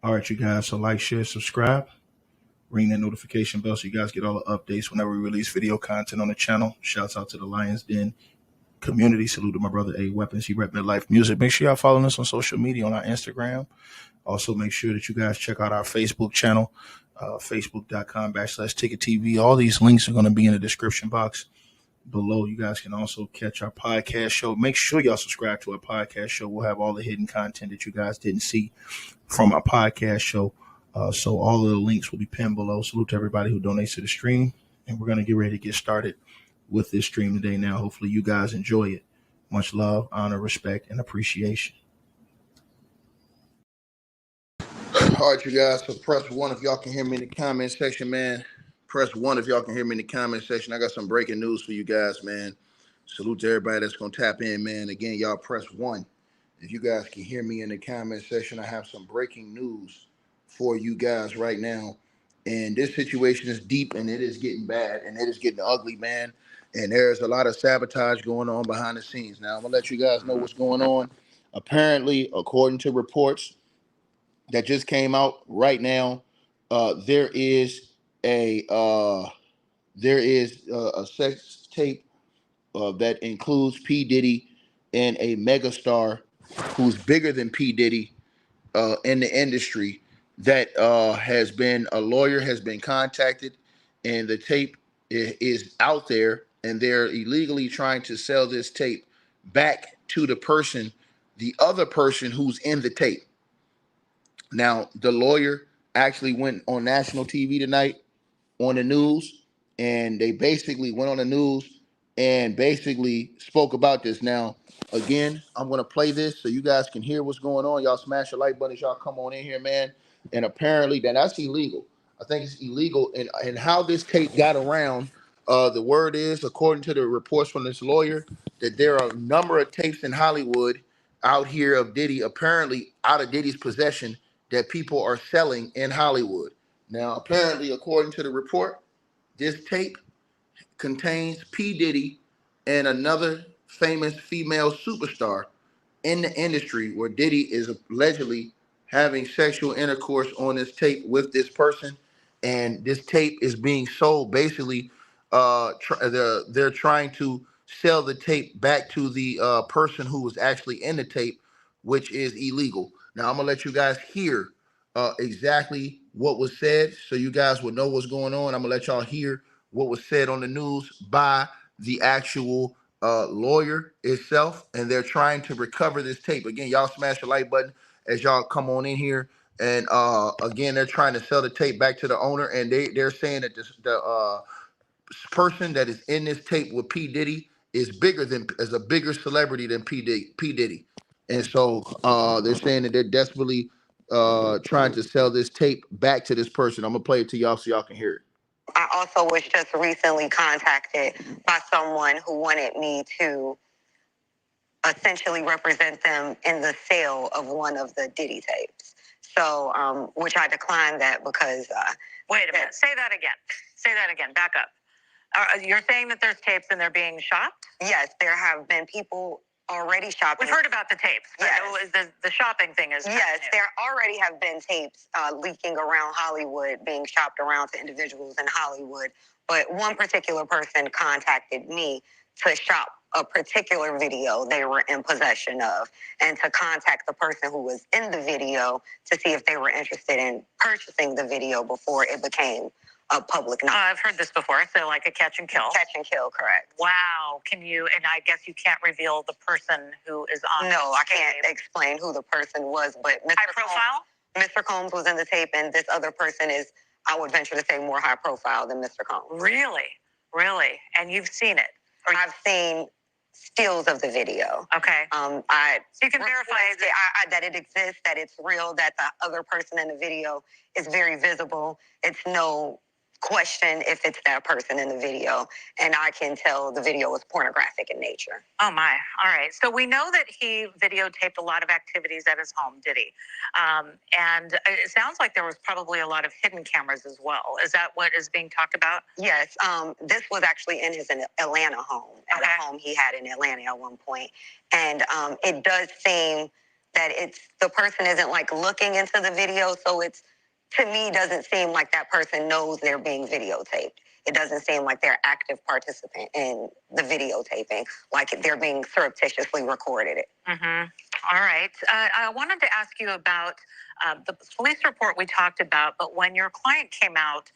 All right, you guys. So like, share, subscribe, ring that notification bell so you guys get all the updates whenever we release video content on the channel. Shouts out to the Lions Den community. Salute to my brother A Weapons. He rep Midlife Music. Make sure y'all following us on social media on our Instagram. Also, make sure that you guys check out our Facebook channel, facebook.com/Ticket TV. All these links are going to be in the description box below. You guys can also catch our podcast show. Make sure y'all subscribe to our podcast show. We'll have all the hidden content that you guys didn't see from our podcast show. So all of the links will be pinned below. Salute to everybody who donates to the stream. And we're going to get ready to get started with this stream today now. Hopefully you guys enjoy it. Much love, honor, respect, and appreciation. All right, you guys. So press 1 if y'all can hear me in the comment section, man. Press 1 if y'all can hear me in the comment section. I got some breaking news for you guys, man. Salute to everybody that's going to tap in, man. Again, y'all press 1 if you guys can hear me in the comment section. I have some breaking news for you guys right now. And this situation is deep and it is getting bad and it is getting ugly, man. And there's a lot of sabotage going on behind the scenes. Now, I'm going to let you guys know what's going on. Apparently, according to reports that just came out right now, there is a sex tape that includes P. Diddy and a megastar who's bigger than P. Diddy in the industry. That a lawyer has been contacted, and the tape is out there, and they're illegally trying to sell this tape back to the other person who's in the tape. Now, the lawyer actually went on national TV tonight on the news, and they basically went on the news and basically spoke about this. Now, again, I'm going to play this so you guys can hear what's going on. Y'all smash the like button as y'all come on in here, man. And apparently that's illegal. I think it's illegal. And how this tape got around, the word is, according to the reports from this lawyer, that there are a number of tapes in Hollywood out here of Diddy, apparently out of Diddy's possession, that people are selling in Hollywood. Now, apparently, according to the report, this tape contains P. Diddy and another famous female superstar in the industry, where Diddy is allegedly having sexual intercourse on this tape with this person. And this tape is being sold. Basically, they're trying to sell the tape back to the person who was actually in the tape, which is illegal. Now, I'm going to let you guys hear exactly what was said so you guys would know what's going on. I'm going to let y'all hear what was said on the news by the actual lawyer itself, and they're trying to recover this tape. Again, y'all smash the like button as y'all come on in here. And again, they're trying to sell the tape back to the owner, and they're saying that the person that is in this tape with P. Diddy is a bigger celebrity than P. Diddy. And so they're saying that they're desperately trying to sell this tape back to this person. I'm gonna play it to y'all so y'all can hear it. I also was just recently contacted by someone who wanted me to essentially represent them in the sale of one of the Diddy tapes. So, which I declined that because... Wait a minute. Say that again. Say that again. Back up. You're saying that there's tapes and they're being shopped? Yes, there have been people already shopping. We've heard about the tapes. Yes. The shopping thing is... Yes, there already have been tapes leaking around Hollywood, being shopped around to individuals in Hollywood. But one particular person contacted me to shop a particular video they were in possession of, and to contact the person who was in the video to see if they were interested in purchasing the video before it became a public knowledge. I've heard this before, so like a catch and kill. Catch and kill, correct. Wow. Can you, and I guess you can't reveal the person who is on the tape. No, I can't explain who the person was, but High profile? Mr. Combs was in the tape, and this other person is, I would venture to say, more high profile than Mr. Combs. Really? Really? And you've seen it? I've seen stills of the video. Okay. So you can verify that it exists, that it's real, that the other person in the video is very visible. It's no question if it's that person in the video, and I can tell the video is pornographic in nature. Oh my. All right. So we know that he videotaped a lot of activities at his home, did he? And it sounds like there was probably a lot of hidden cameras as well. Is that what is being talked about? Yes. This was actually in his Atlanta home, at a home he had in Atlanta at one point. And it does seem that the person isn't like looking into the video. So it's, to me, doesn't seem like that person knows they're being videotaped. It doesn't seem like they're active participant in the videotaping, like they're being surreptitiously recorded it. Mm-hmm. All right. I wanted to ask you about the police report we talked about, but when your client came out,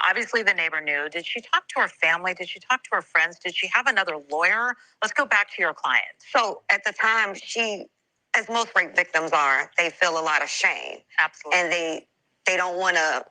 obviously the neighbor knew. Did she talk to her family? Did she talk to her friends? Did she have another lawyer? Let's go back to your client. So at the time, as most rape victims are, they feel a lot of shame. Absolutely. And they don't want to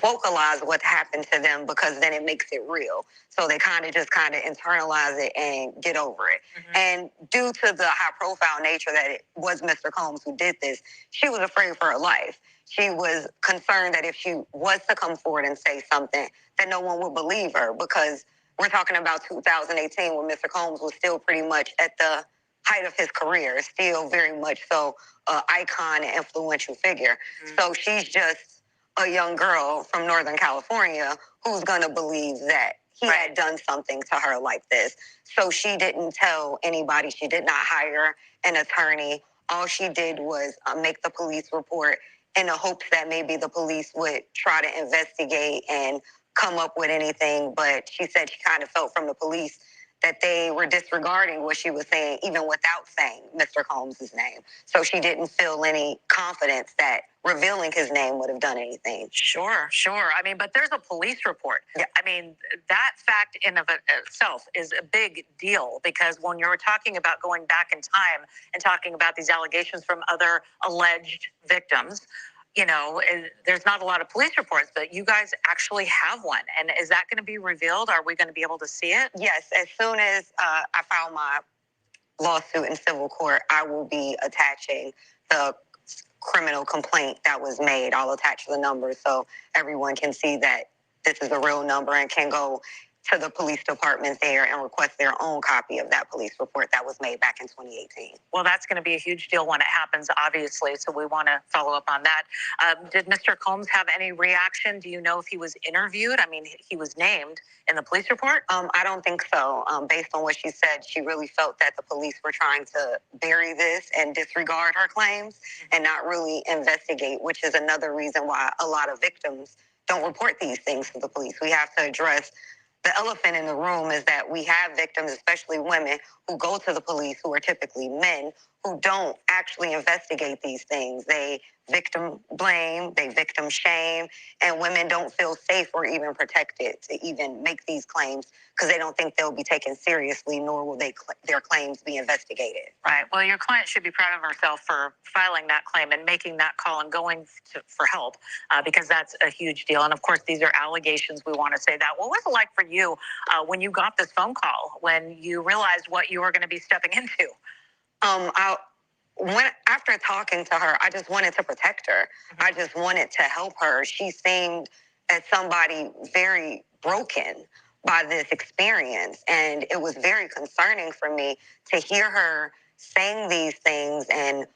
vocalize what happened to them because then it makes it real. So they kind of internalize it and get over it. Mm-hmm. And due to the high profile nature that it was Mr. Combs who did this, she was afraid for her life. She was concerned that if she was to come forward and say something, that no one would believe her, because we're talking about 2018 when Mr. Combs was still pretty much at the height of his career, still very much so an icon and influential figure. Mm-hmm. So she's just a young girl from Northern California who's going to believe that he had done something to her like this. So she didn't tell anybody. She did not hire an attorney. All she did was make the police report in the hopes that maybe the police would try to investigate and come up with anything. But she said she kind of felt from the police that they were disregarding what she was saying, even without saying Mr. Combs' name. So she didn't feel any confidence that revealing his name would have done anything. Sure. I mean, but there's a police report. Yeah. I mean, that fact in of itself is a big deal, because when you're talking about going back in time and talking about these allegations from other alleged victims, there's not a lot of police reports, but you guys actually have one. And is that going to be revealed? Are we going to be able to see it? Yes. As soon as I file my lawsuit in civil court, I will be attaching the criminal complaint that was made. I'll attach the numbers so everyone can see that this is a real number and can go to the police department there and request their own copy of that police report that was made back in 2018. Well, that's going to be a huge deal when it happens, obviously, so we want to follow up on that. Did Mr. Combs have any reaction? Do you know if he was interviewed? I mean, he was named in the police report? I don't think so. Based on what she said, she really felt that the police were trying to bury this and disregard her claims and not really investigate, which is another reason why a lot of victims don't report these things to the police. We have to address the elephant in the room is that we have victims, especially women, who go to the police, who are typically men, who don't actually investigate these things. They victim blame, they victim shame, and women don't feel safe or even protected to even make these claims because they don't think they'll be taken seriously, nor will their claims be investigated. Right. Well, your client should be proud of herself for filing that claim and making that call and going for help, because that's a huge deal. And of course, these are allegations. We want to say that. What was it like for you when you got this phone call, when you realized what you were going to be stepping into? After talking to her, I just wanted to protect her. Mm-hmm. I just wanted to help her. She seemed as somebody very broken by this experience, and it was very concerning for me to hear her saying these things and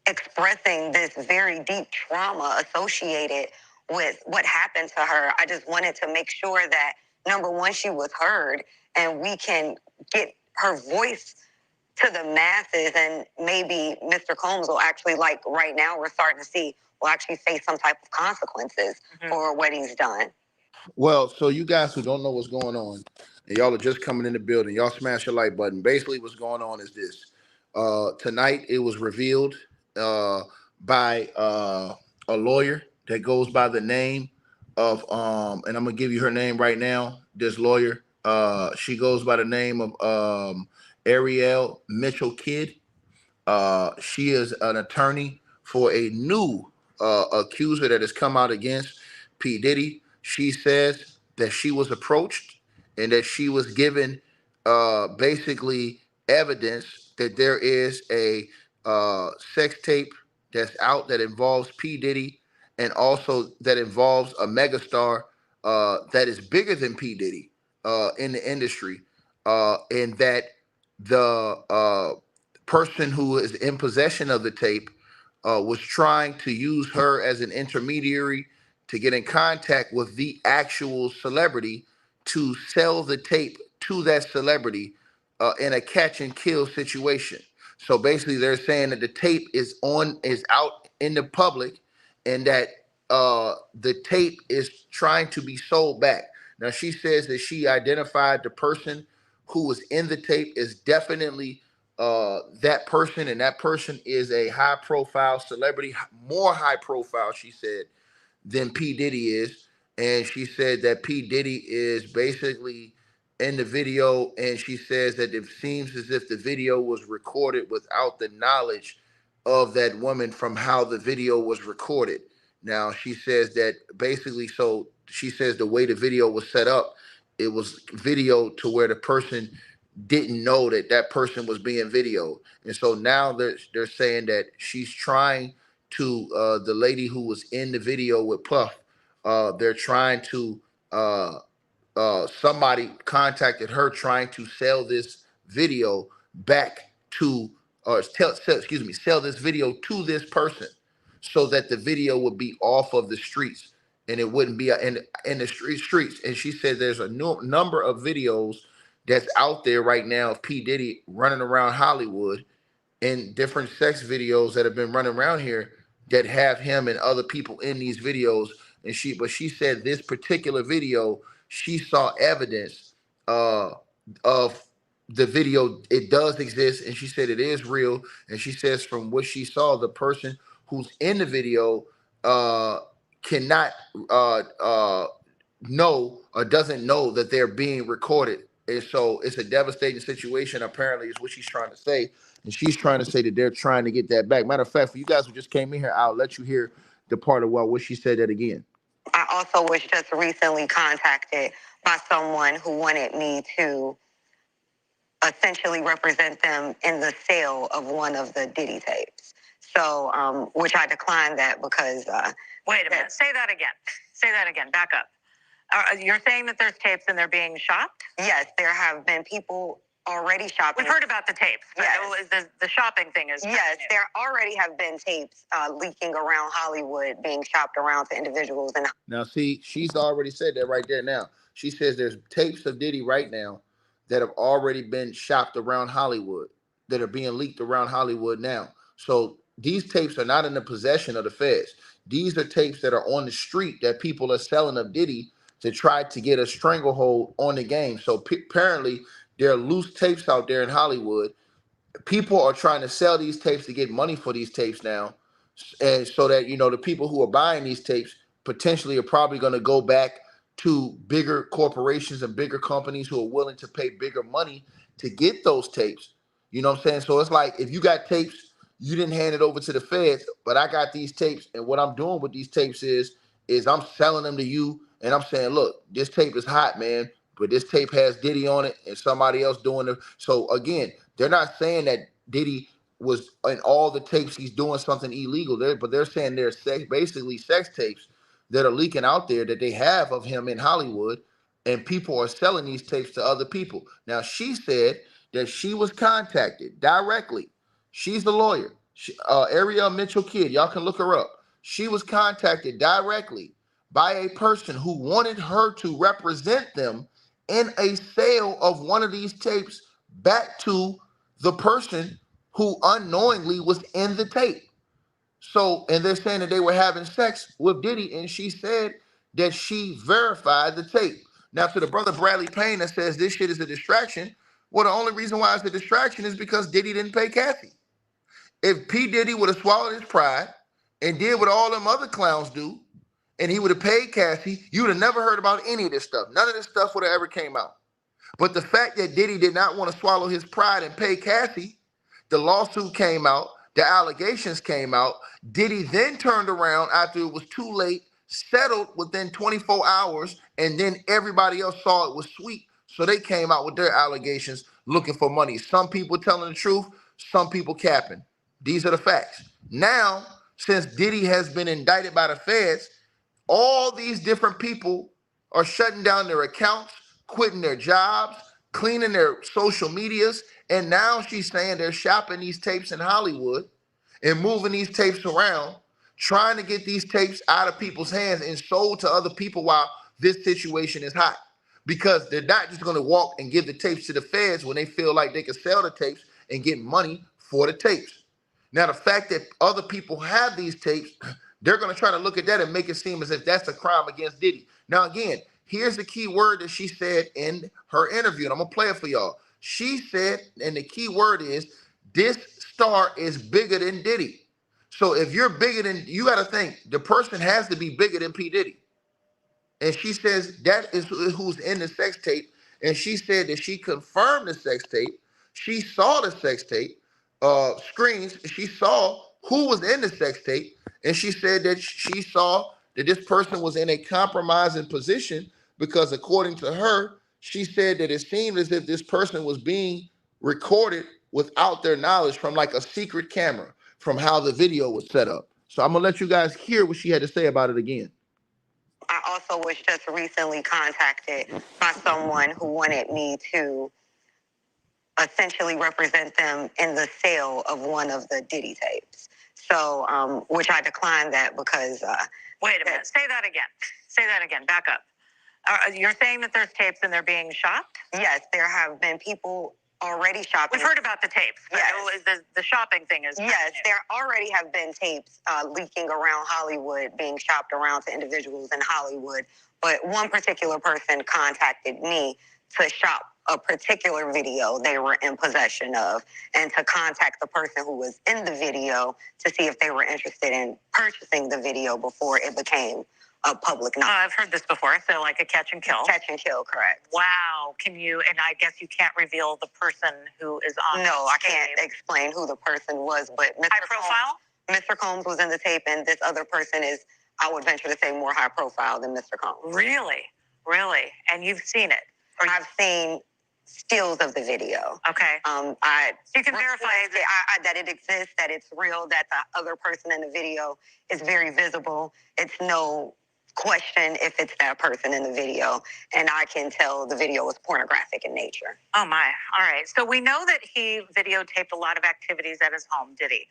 expressing this very deep trauma associated with what happened to her. I just wanted to make sure that, number one, she was heard, and we can get her voice to the masses, and maybe Mr. Combs will actually, like right now, we're starting to see, will actually face some type of consequences for what he's done. Well, so you guys who don't know what's going on, and y'all are just coming in the building, y'all smash your like button. Basically, what's going on is this. Tonight, it was revealed by a lawyer that goes by the name of, and I'm going to give you her name right now, this lawyer. She goes by the name of Ariel Mitchell Kidd. She is an attorney for a new accuser that has come out against P. Diddy. She says that she was approached and that she was given basically evidence that there is a sex tape that's out that involves P. Diddy, and also that involves a megastar that is bigger than P. Diddy in the industry, and that the person who is in possession of the tape was trying to use her as an intermediary to get in contact with the actual celebrity to sell the tape to that celebrity in a catch and kill situation. So basically, they're saying that the tape is out in the public, and that the tape is trying to be sold back. Now she says that she identified the person who was in the tape is definitely that person, and that person is a high profile celebrity, more high profile, she said, than P. Diddy is. And she said that P. Diddy is basically in the video, and she says that it seems as if the video was recorded without the knowledge of that woman from how the video was recorded. Now, she says that basically, so she says the way the video was set up, it was video to where the person didn't know that that person was being videoed. And so now they're saying that she's trying to the lady who was in the video with Puff. They're trying to somebody contacted her trying to sell this video back to sell this video to this person so that the video would be off of the streets and it wouldn't be in the streets. And she said there's a number of videos that's out there right now of P. Diddy running around Hollywood and different sex videos that have been running around here that have him and other people in these videos. And she said this particular video, she saw evidence of the video. It does exist, and she said it is real. And she says from what she saw, the person who's in the video cannot know or doesn't know that they're being recorded. And so it's a devastating situation, apparently, is what she's trying to say. And she's trying to say that they're trying to get that back. Matter of fact, for you guys who just came in here, I'll let you hear the part of what she said that again. I also was just recently contacted by someone who wanted me to essentially represent them in the sale of one of the Diddy tapes. So, which I declined that because... Wait a minute. Say that again. Say that again. Back up. You're saying that there's tapes and they're being shopped? Yes, there have been people already shopping. We've heard about the tapes. Yes. The shopping thing is... Yes, there already have been tapes leaking around Hollywood, being shopped around to individuals. And now, see, she's already said that right there now. She says there's tapes of Diddy right now that have already been shopped around Hollywood, that are being leaked around Hollywood now. So these tapes are not in the possession of the feds. These are tapes that are on the street that people are selling of Diddy to try to get a stranglehold on the game. So apparently there are loose tapes out there in Hollywood. People are trying to sell these tapes to get money for these tapes now. And so that, you know, the people who are buying these tapes potentially are probably going to go back to bigger corporations and bigger companies who are willing to pay bigger money to get those tapes. You know what I'm saying? So it's like, if you got tapes, you didn't hand it over to the feds, but I got these tapes, and what I'm doing with these tapes is I'm selling them to you, and I'm saying, look, this tape is hot, man, but this tape has Diddy on it and somebody else doing it. So again, they're not saying that Diddy was in all the tapes he's doing something illegal there, but they're saying there's basically sex tapes that are leaking out there that they have of him in Hollywood, and people are selling these tapes to other people. Now, she said that she was contacted directly. She's the lawyer, Ariel Mitchell Kidd. Y'all can look her up. She was contacted directly by a person who wanted her to represent them in a sale of one of these tapes back to the person who unknowingly was in the tape. So, and they're saying that they were having sex with Diddy, and she said that she verified the tape. Now, to the brother Bradley Payne that says this shit is a distraction, well, the only reason why it's a distraction is because Diddy didn't pay Cassie. If P. Diddy would have swallowed his pride and did what all them other clowns do, and he would have paid Cassie, you would have never heard about any of this stuff. None of this stuff would have ever came out. But the fact that Diddy did not want to swallow his pride and pay Cassie, the lawsuit came out, the allegations came out. Diddy then turned around after it was too late, settled within 24 hours, and then everybody else saw it was sweet. So they came out with their allegations looking for money. Some people telling the truth, some people capping. These are the facts. Now, since Diddy has been indicted by the feds, all these different people are shutting down their accounts, quitting their jobs, cleaning their social medias, and now she's saying they're shopping these tapes in Hollywood and moving these tapes around, trying to get these tapes out of people's hands and sold to other people while this situation is hot. Because they're not just going to walk and give the tapes to the feds when they feel like they can sell the tapes and get money for the tapes. Now, the fact that other people have these tapes, they're going to try to look at that and make it seem as if that's a crime against Diddy. Now, again, here's the key word that she said in her interview, and I'm going to play it for y'all. She said, and the key word is, this star is bigger than Diddy. So if you're bigger than, you got to think, the person has to be bigger than P. Diddy. And she says that is who's in the sex tape. And she said that she confirmed the sex tape. She saw the sex tape screens. She saw who was in the sex tape. And she said that she saw that this person was in a compromising position because, according to her, she said that it seemed as if this person was being recorded without their knowledge from like a secret camera from how the video was set up. So I'm going to let you guys hear what she had to say about it again. I also was just recently contacted by someone who wanted me to essentially represent them in the sale of one of the Diddy tapes. So, which I declined that because. Wait a minute. Say that again. Say that again. Back up. You're saying that there's tapes and they're being shopped? Yes, there have been people already shopping. We've heard about the tapes. Yes. The shopping thing is. Yes, there already have been tapes leaking around Hollywood, being shopped around to individuals in Hollywood. But one particular person contacted me to shop a particular video they were in possession of, and to contact the person who was in the video to see if they were interested in purchasing the video before it became a public knowledge. I've heard this before. So like a catch and kill. Catch and kill, correct. Wow. Can you, and I guess you can't reveal the person who is on. No, I can't explain who the person was, but Mr. High profile? Mr. Combs was in the tape, and this other person is, I would venture to say, more high profile than Mr. Combs. Really? Really? And you've seen it? Or I've seen stills of the video. Okay. So you can verify that it exists, that it's real, that the other person in the video is very visible. It's no question if it's that person in the video, and I can tell the video was pornographic in nature. Oh my. All right. So we know that he videotaped a lot of activities at his home, did he?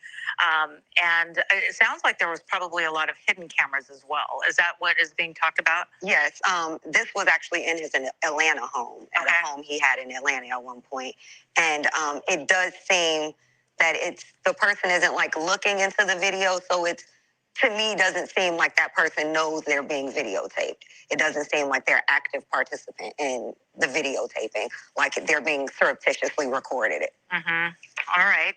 And it sounds like there was probably a lot of hidden cameras as well. Is that what is being talked about? Yes. This was actually in his Atlanta home, at a home he had in Atlanta at one point. And it does seem that the person isn't like looking into the video, so it's, to me, doesn't seem like that person knows they're being videotaped. It doesn't seem like they're active participant in the videotaping, like they're being surreptitiously recorded it. Mm-hmm. All right.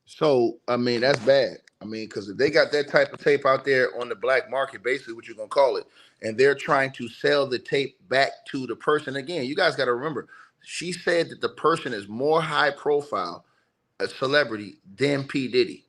So, I mean, that's bad. I mean, because if they got that type of tape out there on the black market, basically what you're going to call it, and they're trying to sell the tape back to the person, again, you guys got to remember, she said that the person is more high profile, a celebrity, than P. Diddy.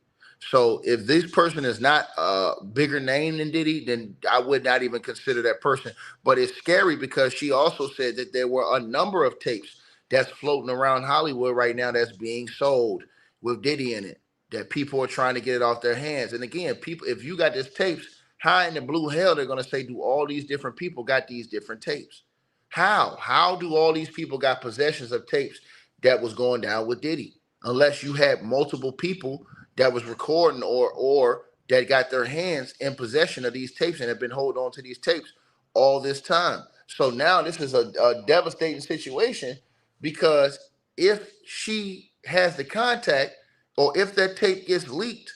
So if this person is not a bigger name than Diddy, then I would not even consider that person. But it's scary because she also said that there were a number of tapes that's floating around Hollywood right now that's being sold with Diddy in it, that people are trying to get it off their hands. And again, people, if you got this tapes, how in the blue hell they're going to say, do all these different people got these different tapes? How do all these people got possessions of tapes that was going down with Diddy? Unless you had multiple people that was recording or that got their hands in possession of these tapes and have been holding on to these tapes all this time. So now this is a devastating situation, because if she has the contact, or if that tape gets leaked,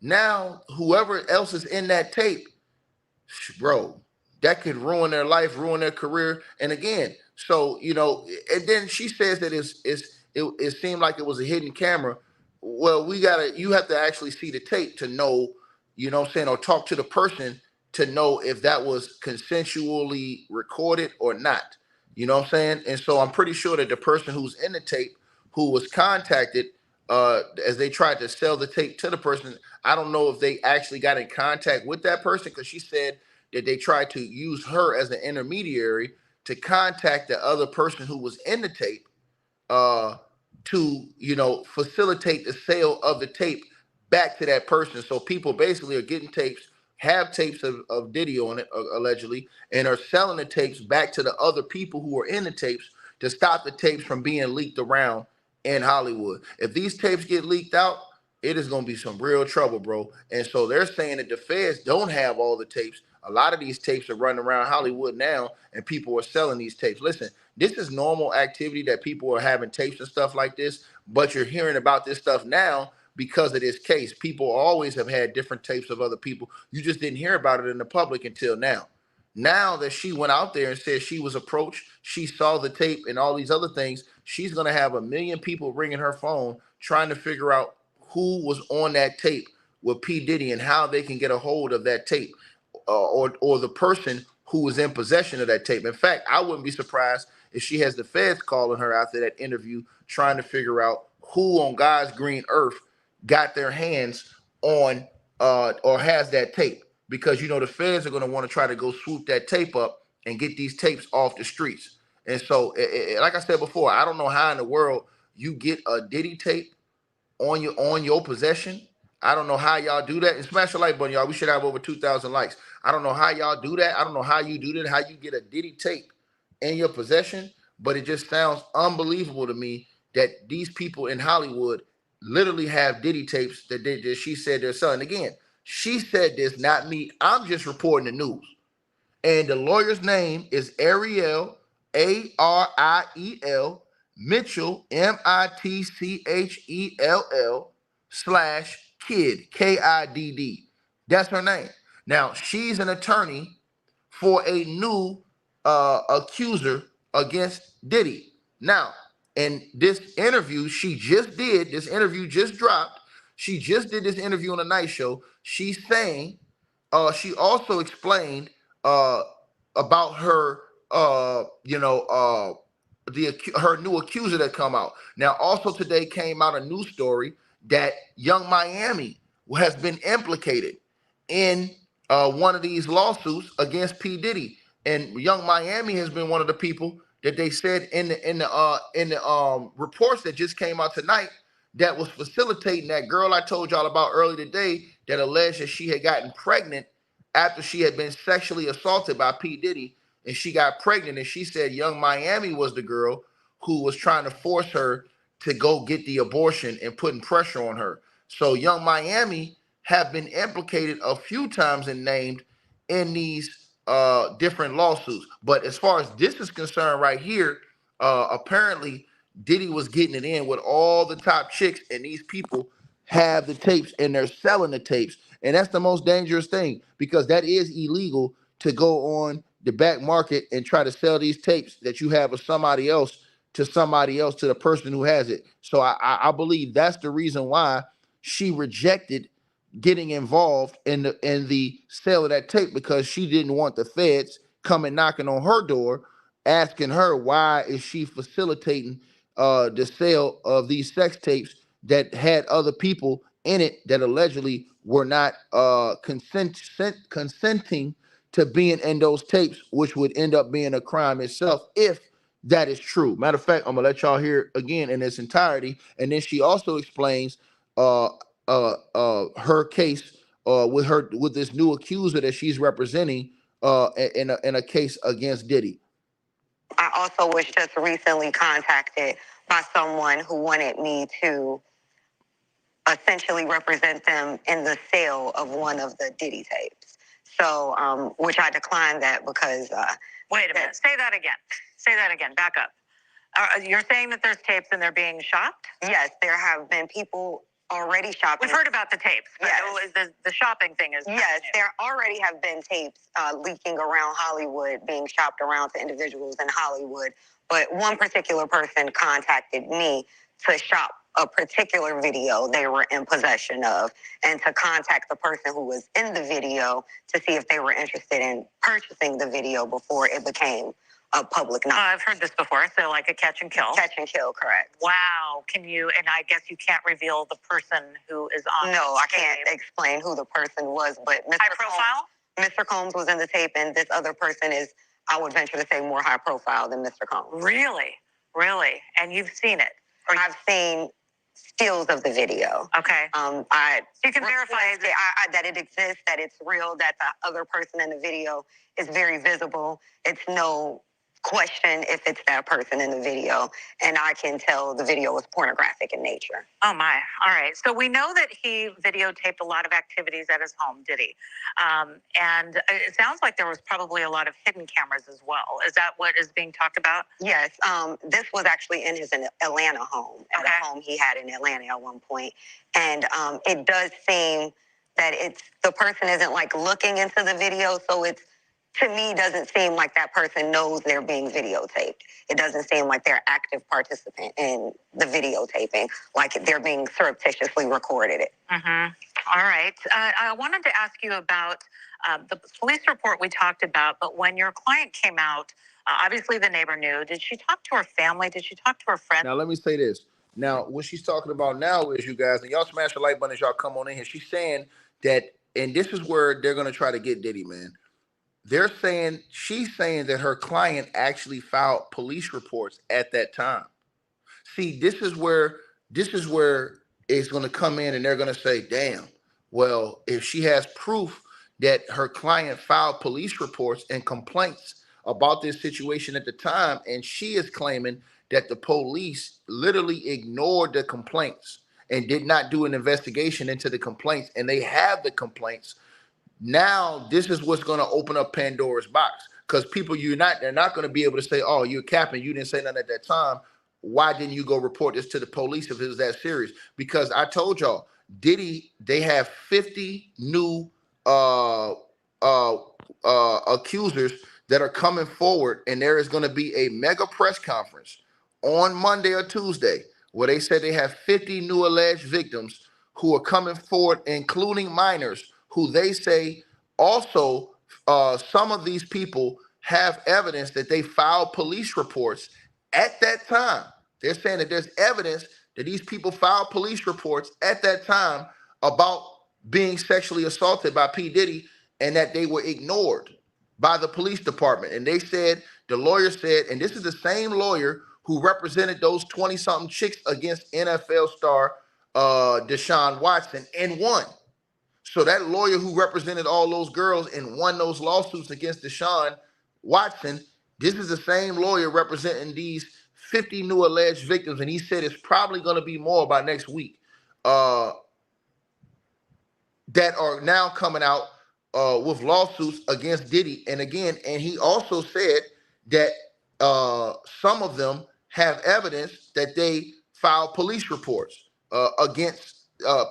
now whoever else is in that tape, bro, that could ruin their life, ruin their career. And again, so and then she says that it seemed like it was a hidden camera. Well, you have to actually see the tape to know, what I'm saying, or talk to the person to know if that was consensually recorded or not. You know what I'm saying? And so I'm pretty sure that the person who's in the tape, who was contacted, as they tried to sell the tape to the person, I don't know if they actually got in contact with that person, because she said that they tried to use her as an intermediary to contact the other person who was in the tape, to facilitate the sale of the tape back to that person. So people basically are getting tapes, have tapes of Diddy on it, allegedly, and are selling the tapes back to the other people who are in the tapes to stop the tapes from being leaked around in Hollywood. If these tapes get leaked out, it is going to be some real trouble, bro. And so they're saying that the feds don't have all the tapes. A lot of these tapes are running around Hollywood now, and people are selling these tapes. Listen, this is normal activity that people are having tapes and stuff like this, but you're hearing about this stuff now because of this case. People always have had different tapes of other people. You just didn't hear about it in the public until now. Now that she went out there and said she was approached, she saw the tape and all these other things, she's going to have 1 million people ringing her phone trying to figure out who was on that tape with P. Diddy and how they can get a hold of that tape, or the person who was in possession of that tape. In fact, I wouldn't be surprised if she has the feds calling her after that interview trying to figure out who on God's green earth got their hands on or has that tape, because you know the feds are going to want to try to go swoop that tape up and get these tapes off the streets. And so, like I said before, I don't know how in the world you get a Diddy tape on your possession. I don't know how y'all do that. And smash the like button, y'all. We should have over 2,000 likes. I don't know how y'all do that. I don't know how you do that. How you get a Diddy tape in your possession, but it just sounds unbelievable to me that these people in Hollywood literally have Diddy tapes that she said they're selling. Again, she said this, not me. I'm just reporting the news. And the lawyer's name is Ariel, Ariel Mitchell, Mitchell / Kidd, Kidd. That's her name. Now, she's an attorney for a new accuser against Diddy. Now, in this interview she just did, this interview just dropped. She just did this interview on the Night Show. She's saying, she also explained uh, about her, her new accuser that come out. Now, also today came out a news story that Young Miami has been implicated in one of these lawsuits against P. Diddy. And Young Miami has been one of the people that they said in the reports that just came out tonight that was facilitating that girl I told y'all about earlier today that alleged that she had gotten pregnant after she had been sexually assaulted by P. Diddy, and she got pregnant, and she said Young Miami was the girl who was trying to force her to go get the abortion and putting pressure on her. So Young Miami have been implicated a few times and named in these different lawsuits. But as far as this is concerned right here, apparently Diddy was getting it in with all the top chicks, and these people have the tapes and they're selling the tapes. And that's the most dangerous thing, because that is illegal to go on the back market and try to sell these tapes that you have of somebody else to somebody else, to the person who has it. So I believe that's the reason why she rejected getting involved in the sale of that tape, because she didn't want the feds coming knocking on her door asking her why is she facilitating the sale of these sex tapes that had other people in it that allegedly were not consenting to being in those tapes, which would end up being a crime itself if that is true. Matter of fact, I'm gonna let y'all hear it again in its entirety, and then she also explains uh, her case with this new accuser that she's representing in a case against Diddy. I also was just recently contacted by someone who wanted me to essentially represent them in the sale of one of the Diddy tapes. So, which I declined that because. Wait a minute. Say that again. Say that again. Back up. You're saying that there's tapes and they're being shopped? Yes, there have been people already shopping. We've heard about the tapes. Yes. The shopping thing is. Yes, there already have been tapes leaking around Hollywood, being shopped around to individuals in Hollywood. But one particular person contacted me to shop a particular video they were in possession of, and to contact the person who was in the video to see if they were interested in purchasing the video before it became a public knowledge. I've heard this before, so like a catch and kill. Catch and kill, correct. Wow. Can you, and I guess you can't reveal the person who is on the tape. No, I can't explain who the person was, but Mr. High profile? Mr. Combs was in the tape, and this other person is, I would venture to say, more high profile than Mr. Combs. Really? Really? And you've seen it? Or I've seen stills of the video. Okay. You can verify that it exists, that it's real, that the other person in the video is very visible. It's no question if it's that person in the video, and I can tell the video was pornographic in nature. Oh my! All right. So we know that he videotaped a lot of activities at his home, did he? And it sounds like there was probably a lot of hidden cameras as well. Is that what is being talked about? Yes. This was actually in his Atlanta home, at a home he had in Atlanta at one point, and it does seem that it's the person isn't like looking into the video, so it's, to me, doesn't seem like that person knows they're being videotaped. It doesn't seem like they're active participant in the videotaping, like they're being surreptitiously recorded it. Mm-hmm. All right. I wanted to ask you about the police report we talked about, but when your client came out, obviously the neighbor knew. Did she talk to her family? Did she talk to her friends? Now, let me say this. Now, what she's talking about now is, you guys, and y'all smash the like button as y'all come on in here. She's saying that, and this is where they're going to try to get Diddy, man. They're saying, she's saying that her client actually filed police reports at that time. See, this is where it's going to come in, and they're going to say, damn, well, if she has proof that her client filed police reports and complaints about this situation at the time, and she is claiming that the police literally ignored the complaints and did not do an investigation into the complaints, and they have the complaints. Now this is what's going to open up Pandora's box, because people, they're not going to be able to say, oh, you're capping, you didn't say nothing at that time. Why didn't you go report this to the police if it was that serious? Because I told y'all, Diddy, they have 50 new accusers that are coming forward, and there is going to be a mega press conference on Monday or Tuesday where they said they have 50 new alleged victims who are coming forward, including minors, who they say also, some of these people have evidence that they filed police reports at that time. They're saying that there's evidence that these people filed police reports at that time about being sexually assaulted by P. Diddy, and that they were ignored by the police department. And they said, the lawyer said, and this is the same lawyer who represented those 20-something chicks against NFL star Deshaun Watson and won. So that lawyer who represented all those girls and won those lawsuits against Deshaun Watson, this is the same lawyer representing these 50 new alleged victims, and he said it's probably going to be more by next week, that are now coming out with lawsuits against Diddy. And again, and he also said that some of them have evidence that they filed police reports against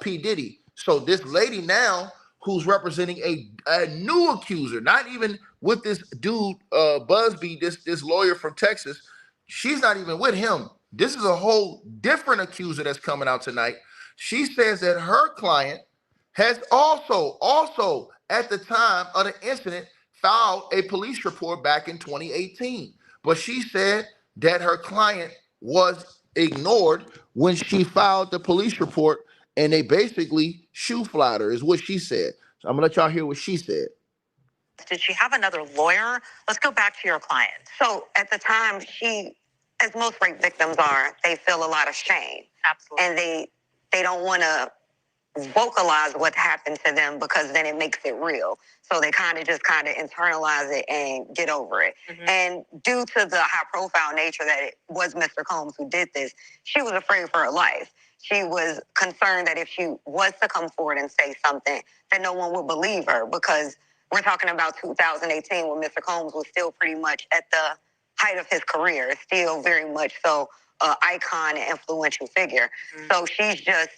P. Diddy. So this lady now, who's representing a new accuser, not even with this dude Busby, this lawyer from Texas, she's not even with him. This is a whole different accuser that's coming out tonight. She says that her client has also at the time of the incident filed a police report back in 2018. But she said that her client was ignored when she filed the police report, and they basically shoe flied her, is what she said. So I'm gonna let y'all hear what she said. Did she have another lawyer? Let's go back to your client. So at the time, she, as most rape victims are, they feel a lot of shame. Absolutely. And they don't want to vocalize what happened to them, because then it makes it real. So they kind of internalize it and get over it. Mm-hmm. And due to the high profile nature that it was Mr. Combs who did this, she was afraid for her life. She was concerned that if she was to come forward and say something, that no one would believe her, because we're talking about 2018 when Mr. Combs was still pretty much at the height of his career, still very much so an icon and influential figure. Mm-hmm. So she's just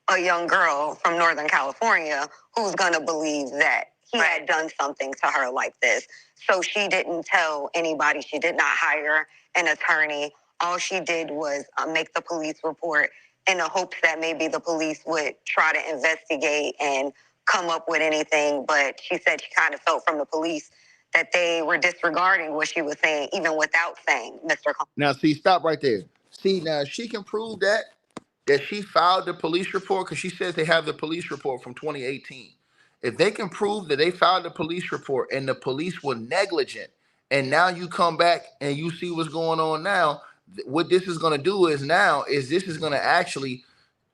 a young girl from Northern California who's going to believe that he had done something to her like this. So she didn't tell anybody. She did not hire an attorney. All she did was make the police report in the hopes that maybe the police would try to investigate and come up with anything. But she said she kind of felt from the police that they were disregarding what she was saying, even without saying Mr. Combs. Now, see, stop right there. See, now she can prove that she filed the police report, because she says they have the police report from 2018. If they can prove that they filed the police report and the police were negligent, and now you come back and you see what's going on now, what this is going to do is this is going to actually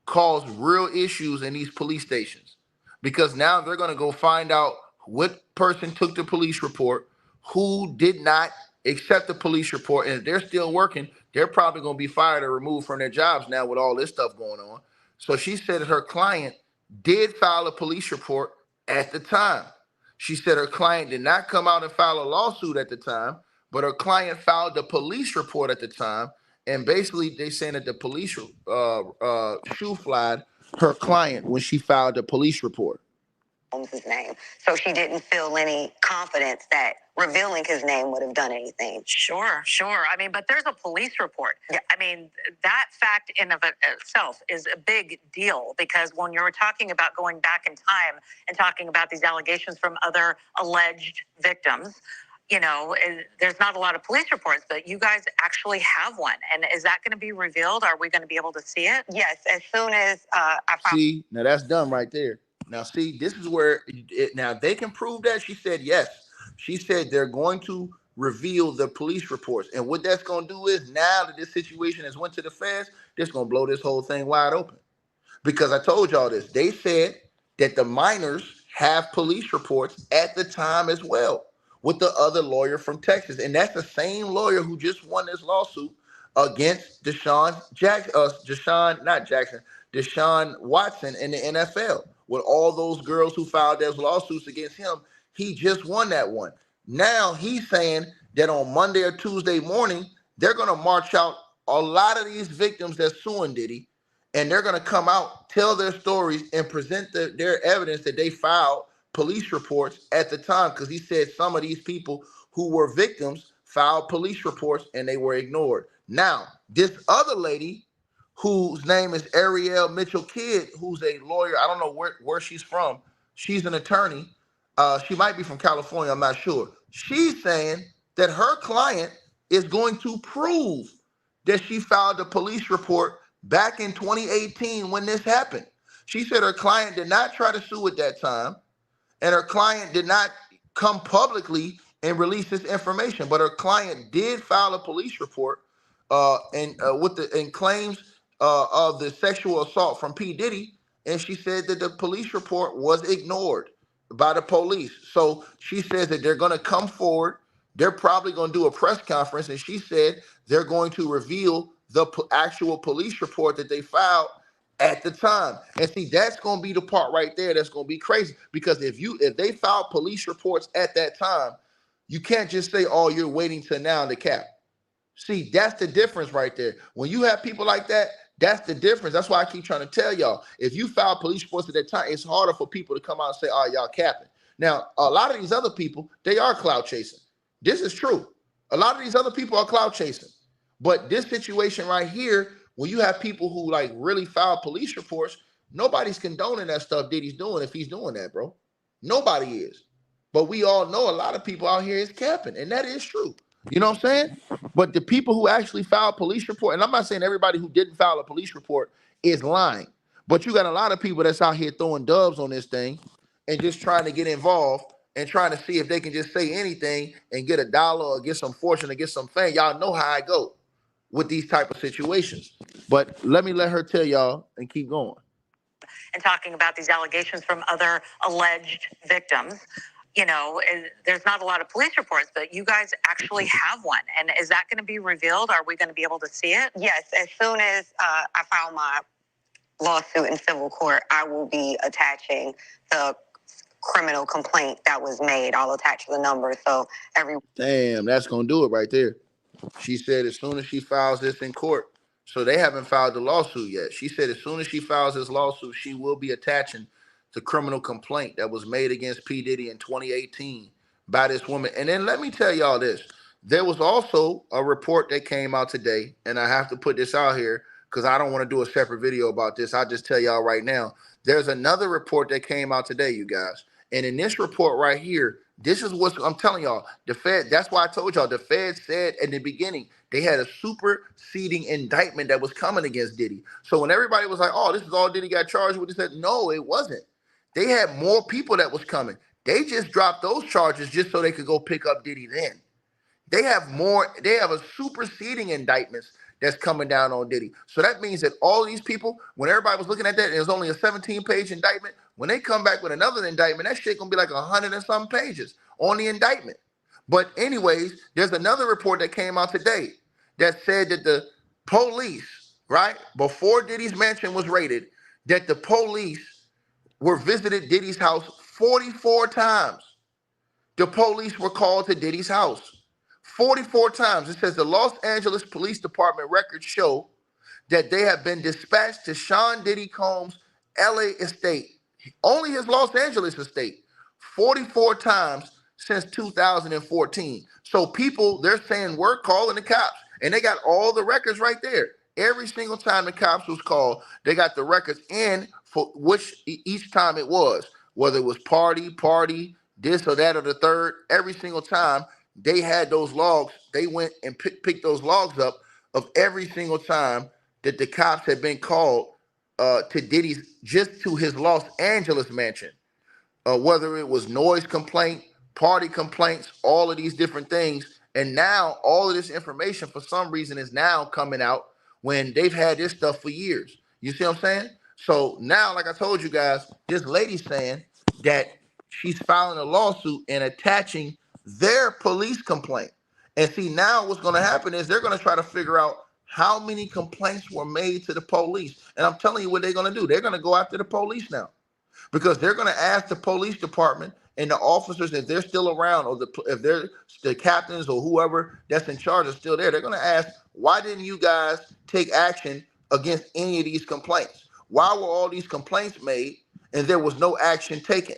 cause real issues in these police stations, because now they're going to go find out what person took the police report, who did not accept the police report, and if they're still working, they're probably going to be fired or removed from their jobs now with all this stuff going on. So she said that her client did file a police report at the time. She said her client did not come out and file a lawsuit at the time, but her client filed a police report at the time. And basically, they saying that the police shoe flied her client when she filed the police report. His name. So she didn't feel any confidence that revealing his name would have done anything. Sure, sure. I mean, but there's a police report. Yeah. I mean, that fact in of itself is a big deal, because when you're talking about going back in time and talking about these allegations from other alleged victims, you know, there's not a lot of police reports, but you guys actually have one. And is that going to be revealed? Are we going to be able to see it? Yes, as soon as I found. See, now that's done right there. Now, see, this is where now they can prove that. She said yes. She said they're going to reveal the police reports, and what that's going to do is, now that this situation has went to the feds, this going to blow this whole thing wide open. Because I told y'all this, they said that the minors have police reports at the time as well, with the other lawyer from Texas, and that's the same lawyer who just won this lawsuit against Deshaun Watson in the NFL, with all those girls who filed those lawsuits against him. He just won that one. Now he's saying that on Monday or Tuesday morning, they're going to march out a lot of these victims that's suing Diddy, and they're going to come out, tell their stories, and present their evidence that they filed police reports at the time, because he said some of these people who were victims filed police reports and they were ignored. Now, this other lady, whose name is Ariel Mitchell Kidd, who's a lawyer, I don't know where she's from. She's an attorney. She might be from California, I'm not sure. She's saying that her client is going to prove that she filed a police report back in 2018 when this happened. She said her client did not try to sue at that time, and her client did not come publicly and release this information, but her client did file a police report and claims of the sexual assault from P. Diddy, and she said that the police report was ignored by the police. So she says that they're going to come forward. They're probably going to do a press conference, and she said they're going to reveal the actual police report that they filed at the time. And see, that's going to be the part right there that's going to be crazy, because if they filed police reports at that time, you can't just say, oh, you're waiting till now to cap. See, that's the difference right there. When you have people like that, that's the difference. That's why I keep trying to tell y'all, if you file police reports at that time, it's harder for people to come out and say, oh, y'all capping. Now, a lot of these other people, they are clout chasing. This is true. A lot of these other people are clout chasing. But this situation right here, when you have people who like really file police reports, nobody's condoning that stuff Diddy's doing if he's doing that, bro. Nobody is. But we all know a lot of people out here is capping, and that is true. You know what I'm saying? But the people who actually filed police report, and I'm not saying everybody who didn't file a police report is lying, but you got a lot of people that's out here throwing dubs on this thing and just trying to get involved and trying to see if they can just say anything and get $1 or get some fortune or get some fame. Y'all know how I go with these type of situations. But let her tell y'all and keep going. And talking about these allegations from other alleged victims, you know, there's not a lot of police reports, but you guys actually have one. And is that going to be revealed? Are we going to be able to see it? Yes, as soon as I file my lawsuit in civil court, I will be attaching the criminal complaint that was made. I'll attach the number, so Damn, that's going to do it right there. She said as soon as she files this in court, so they haven't filed the lawsuit yet. She said as soon as she files this lawsuit, she will be attaching the criminal complaint that was made against P. Diddy in 2018 by this woman. And then let me tell y'all this. There was also a report that came out today, and I have to put this out here because I don't want to do a separate video about this. I'll just tell y'all right now. There's another report that came out today, you guys. And in this report right here, this is what I'm telling y'all. The Fed, that's why I told y'all, the Fed said in the beginning, they had a superseding indictment that was coming against Diddy. So when everybody was like, oh, this is all Diddy got charged with, they said, no, it wasn't. They had more people that was coming. They just dropped those charges just so they could go pick up Diddy then. They have a superseding indictments that's coming down on Diddy. So that means that all these people, when everybody was looking at that, it was only a 17-page indictment. When they come back with another indictment, that shit gonna be like 100 and some pages on the indictment. But anyways, there's another report that came out today that said that the police, right, before Diddy's mansion was raided, that the police were visited Diddy's house 44 times. The police were called to Diddy's house 44 times. It says the Los Angeles Police Department records show that they have been dispatched to Sean Diddy Combs' LA estate, only his Los Angeles estate, 44 times since 2014. So people, they're saying we're calling the cops, and they got all the records right there. Every single time the cops was called, they got the records in for which each time it was, whether it was party, this or that or the third. Every single time they had those logs, they went and picked those logs up of every single time that the cops had been called to Diddy's, just to his Los Angeles mansion, whether it was noise complaint, party complaints, all of these different things. And now all of this information for some reason is now coming out when they've had this stuff for years. You see what I'm saying? So now, like I told you guys, this lady's saying that she's filing a lawsuit and attaching their police complaint. And see, now what's going to happen is they're going to try to figure out how many complaints were made to the police. And I'm telling you what they're going to do. They're going to go after the police now, because they're going to ask the police department and the officers, if they're still around, or if they're the captains or whoever that's in charge is still there. They're going to ask, why didn't you guys take action against any of these complaints? Why were all these complaints made and there was no action taken?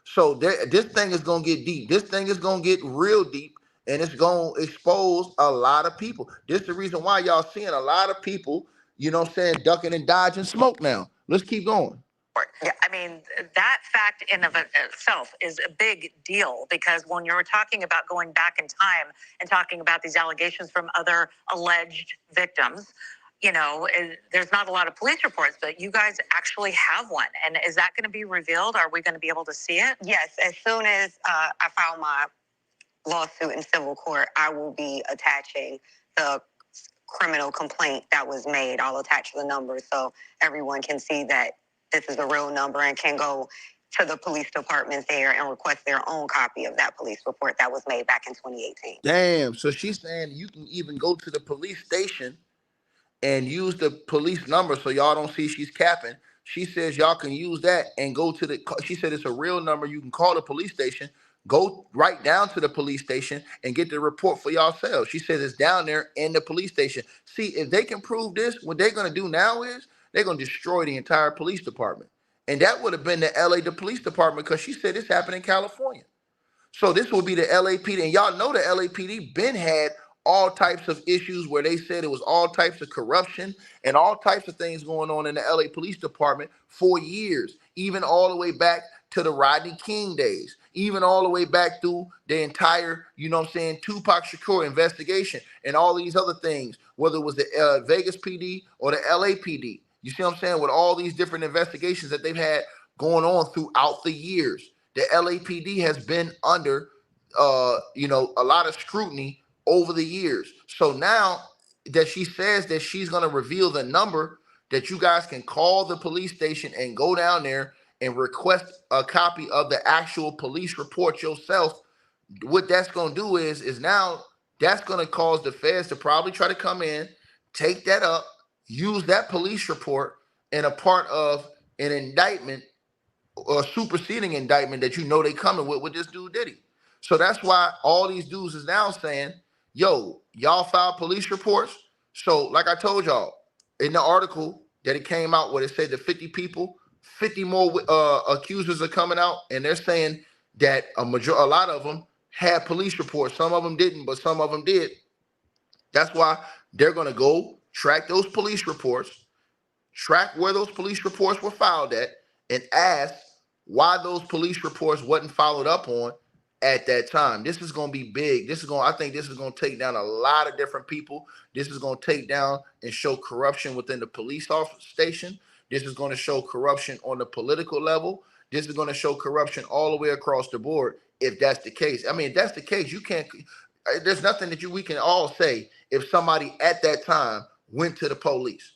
So this thing is going to get deep. This thing is going to get real deep, and it's going to expose a lot of people. This is the reason why y'all seeing a lot of people, you know what I'm saying, ducking and dodging smoke now. Let's keep going. Yeah, I mean, that fact in of itself is a big deal, because when you're talking about going back in time and talking about these allegations from other alleged victims, you know, there's not a lot of police reports, but you guys actually have one. And is that going to be revealed? Are we going to be able to see it? Yes, as soon as I file my lawsuit in civil court, I will be attaching the criminal complaint that was made. I'll attach the number so everyone can see that this is a real number and can go to the police department there and request their own copy of that police report that was made back in 2018. Damn. So she's saying you can even go to the police station and use the police number, so y'all don't see she's capping. She says y'all can use that and go to the, she said it's a real number. You can call the police station, go right down to the police station and get the report for yourselves. She says it's down there in the police station. See, if they can prove this, what they're going to do now is they're going to destroy the entire police department. And that would have been the the police department, because she said this happened in California. So this will be the LAPD, and y'all know the LAPD been had all types of issues where they said it was all types of corruption and all types of things going on in the LA Police Department for years, even all the way back to the Rodney King days, even all the way back through the entire, you know what I'm saying, Tupac Shakur investigation and all these other things, whether it was the Vegas PD or the LAPD. You see what I'm saying? With all these different investigations that they've had going on throughout the years. The LAPD has been under, a lot of scrutiny over the years. So now that she says that she's going to reveal the number that you guys can call the police station and go down there and request a copy of the actual police report yourself, what that's going to do is now that's going to cause the feds to probably try to come in, take that up, use that police report in a part of an indictment or superseding indictment that you know they coming with this dude Diddy. So that's why all these dudes is now saying, yo, y'all file police reports. So like I told y'all in the article that it came out where it said the 50 people, 50 more accusers are coming out, and they're saying that a lot of them had police reports. Some of them didn't, but some of them did. That's why they're going to go track those police reports, track where those police reports were filed at, and ask why those police reports wasn't followed up on at that time. This is going to be big. I think this is going to take down a lot of different people. This is going to take down and show corruption within the police office station. This is going to show corruption on the political level. This is going to show corruption all the way across the board. If that's the case, I mean, if that's the case, you can't, there's nothing that we can all say if somebody at that time went to the police.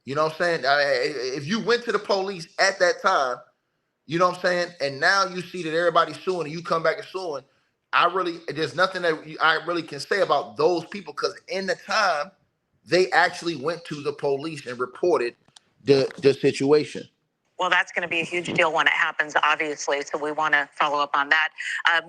You know what I'm saying? If you went to the police at that time, you know what I'm saying, and now you see that everybody's suing and you come back and suing, there's nothing that I really can say about those people, because in the time they actually went to the police and reported the situation. Well, that's going to be a huge deal when it happens, obviously. So we want to follow up on that.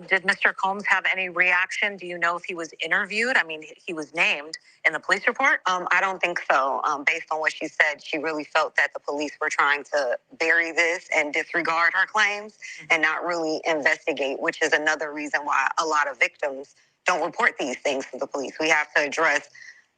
Did Mr. Combs have any reaction? Do you know if he was interviewed? I mean, he was named in the police report. I don't think so. Based on what she said, she really felt that the police were trying to bury this and disregard her claims and not really investigate, which is another reason why a lot of victims don't report these things to the police. We have to address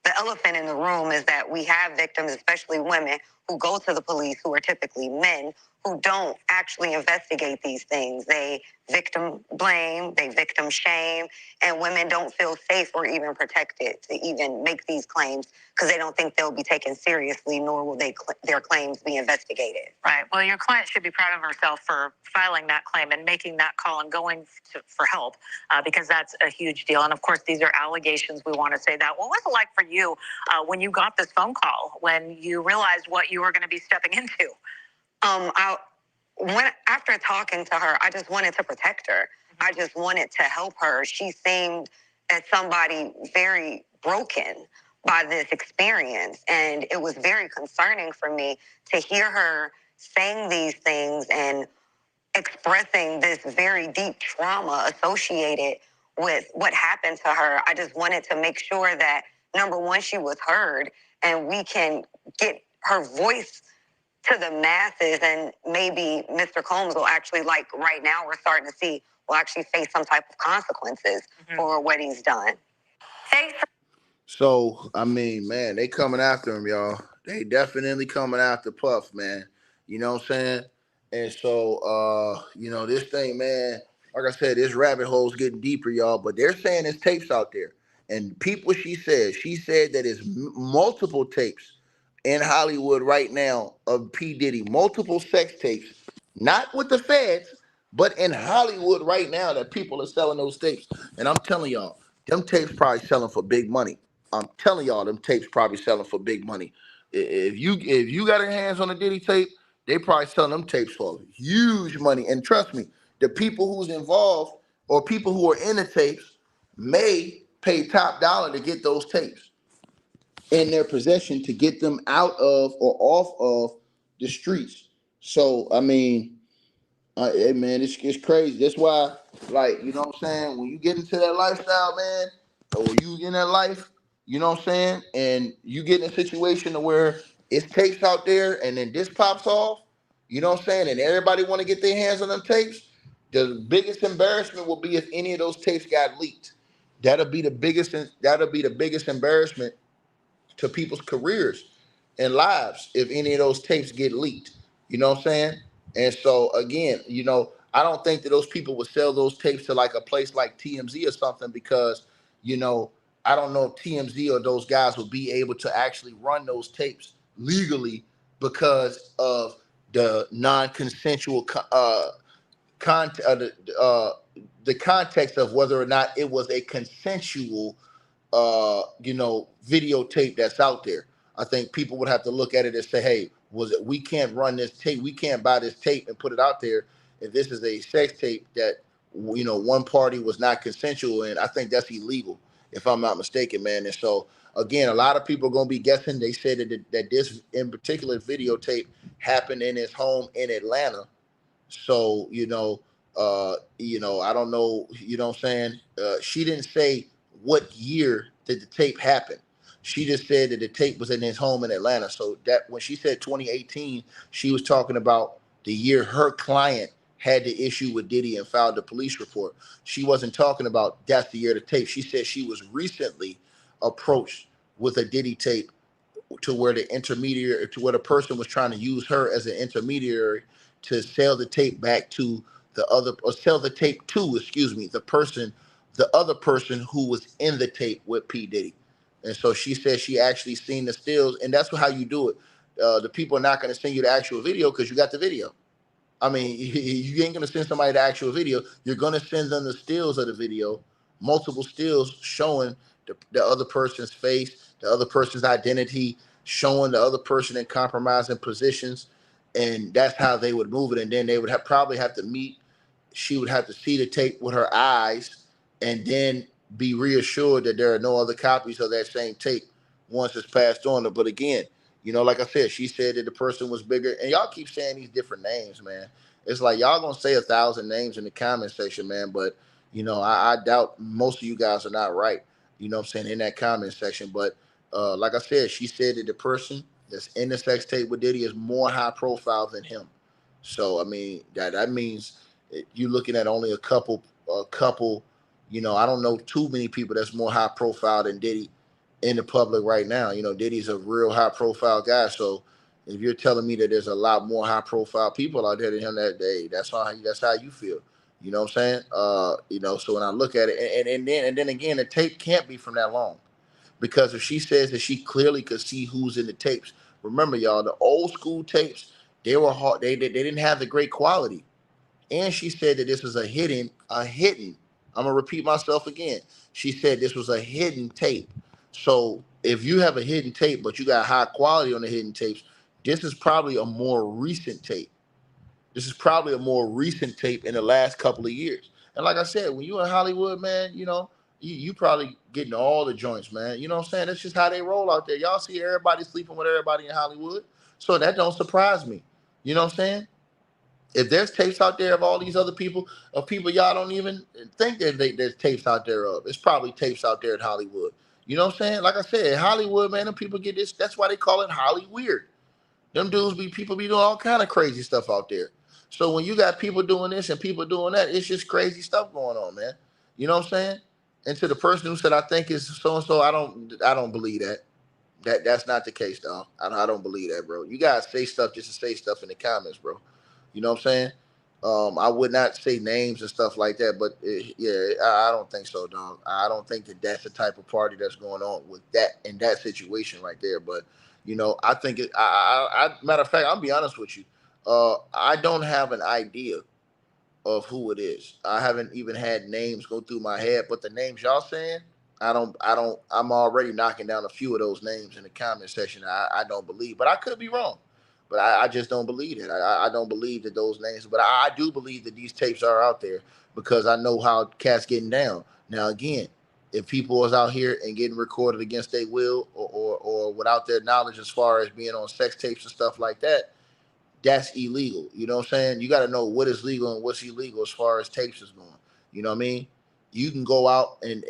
the elephant in the room is that we have victims, especially women, who go to the police who are typically men who don't actually investigate these things. They victim blame, they victim shame, and women don't feel safe or even protected to even make these claims because they don't think they'll be taken seriously, nor will their claims be investigated. Right. Well, your client should be proud of herself for filing that claim and making that call and going for help, because that's a huge deal. And of course, these are allegations. We want to say that. What was it like for you when you got this phone call, when you realized what you were going to be stepping into? After talking to her, I just wanted to protect her. I just wanted to help her. She seemed as somebody very broken by this experience, and it was very concerning for me to hear her saying these things and expressing this very deep trauma associated with what happened to her. I just wanted to make sure that, number one, she was heard and we can get her voice to the masses, and maybe Mr. Combs will actually, like right now we're starting to see, will actually face some type of consequences for what he's done. So I mean, man, they coming after him, y'all. They definitely coming after Puff, man. You know what I'm saying? And so this thing, man, like I said, this rabbit hole's getting deeper, y'all. But they're saying there's tapes out there. And peep what she said. She said that it's multiple tapes in Hollywood right now of P. Diddy, multiple sex tapes, not with the feds, but in Hollywood right now that people are selling those tapes. And I'm telling y'all, them tapes probably selling for big money. I'm telling y'all, them tapes probably selling for big money. If you got your hands on a Diddy tape, they probably selling them tapes for huge money. And trust me, the people who's involved or people who are in the tapes may pay top dollar to get those tapes in their possession to get them out of or off of the streets. So I mean, hey man, it's crazy. That's why, like, you know what I'm saying? When you get into that lifestyle, man, or you in that life, you know what I'm saying, and you get in a situation to where it's tapes out there, and then this pops off, you know what I'm saying, and everybody want to get their hands on them tapes. The biggest embarrassment will be if any of those tapes got leaked. That'll be the biggest. That'll be the biggest embarrassment to people's careers and lives if any of those tapes get leaked. You know what I'm saying? And so again, I don't think that those people would sell those tapes to like a place like TMZ or something because, you know, I don't know if TMZ or those guys would be able to actually run those tapes legally because of the non-consensual the context of whether or not it was a consensual videotape that's out there. I think people would have to look at it and say, hey, we can't run this tape, we can't buy this tape and put it out there if this is a sex tape that one party was not consensual, and I think that's illegal if I'm not mistaken, man. And so again, a lot of people are gonna be guessing. They said that this in particular videotape happened in his home in Atlanta. So, I don't know, you know what I'm saying? She didn't say what year did the tape happen. She just said that the tape was in his home in Atlanta. So that when she said 2018, she was talking about the year her client had the issue with Diddy and filed the police report. She wasn't talking about that's the year of the tape. She said she was recently approached with a Diddy tape to where the person was trying to use her as an intermediary to sell the tape back to sell the tape to, excuse me, the other person who was in the tape with P. Diddy. And so she said she actually seen the stills, and that's how you do it. The people are not going to send you the actual video because you got the video. I mean, you ain't gonna send somebody the actual video. You're gonna send them the stills of the video, multiple stills showing the other person's face, the other person's identity, showing the other person in compromising positions, and that's how they would move it. And then they would probably have to meet. She would have to see the tape with her eyes, and then be reassured that there are no other copies of that same tape once it's passed on. But again, like I said, she said that the person was bigger, and y'all keep saying these different names, man. It's like y'all gonna say 1,000 names in the comment section, man. But I doubt most of you guys are not right. You know what I'm saying, in that comment section. But like I said, she said that the person that's in the sex tape with Diddy is more high profile than him. So I mean that means you're looking at only a couple. I don't know too many people that's more high profile than Diddy in the public right now. Diddy's a real high profile guy. So if you're telling me that there's a lot more high profile people out there than him that day, that's how you feel. You know what I'm saying? So when I look at it, and then again, the tape can't be from that long, because if she says that she clearly could see who's in the tapes, remember y'all, the old school tapes, they were hard. They didn't have the great quality. And she said that this was a hidden. I'm gonna repeat myself again. She said this was a hidden tape. So if you have a hidden tape, but you got high quality on the hidden tapes, this is probably a more recent tape. This is probably a more recent tape in the last couple of years. And like I said, when you in Hollywood, man, you probably getting all the joints, man. You know what I'm saying? That's just how they roll out there. Y'all see everybody sleeping with everybody in Hollywood. So that don't surprise me. You know what I'm saying? If there's tapes out there of all these other people, of people y'all don't even think that there's tapes out there of, it's probably tapes out there in Hollywood. You know what I'm saying? Like I said, in Hollywood, man, them people get this. That's why they call it Holly weird. Them dudes people be doing all kind of crazy stuff out there. So when you got people doing this and people doing that, it's just crazy stuff going on, man. You know what I'm saying? And to the person who said I think it's so and so, I don't believe that. That's not the case, dog. I don't believe that, bro. You guys say stuff just to say stuff in the comments, bro. You know what I'm saying? I would not say names and stuff like that, but yeah, I don't think so, dog. I don't think that that's the type of party that's going on with that in that situation right there. But I think it. Matter of fact, I'll be honest with you. I don't have an idea of who it is. I haven't even had names go through my head, but the names y'all saying, I'm already knocking down a few of those names in the comment section. I don't believe, but I could be wrong. But I just don't believe it. I don't believe that those names, but I do believe that these tapes are out there because I know how cats getting down. Now again, if people was out here and getting recorded against their will or without their knowledge as far as being on sex tapes and stuff like that, that's illegal. You know what I'm saying? You got to know what is legal and what's illegal as far as tapes is going. You know what I mean? You can go out and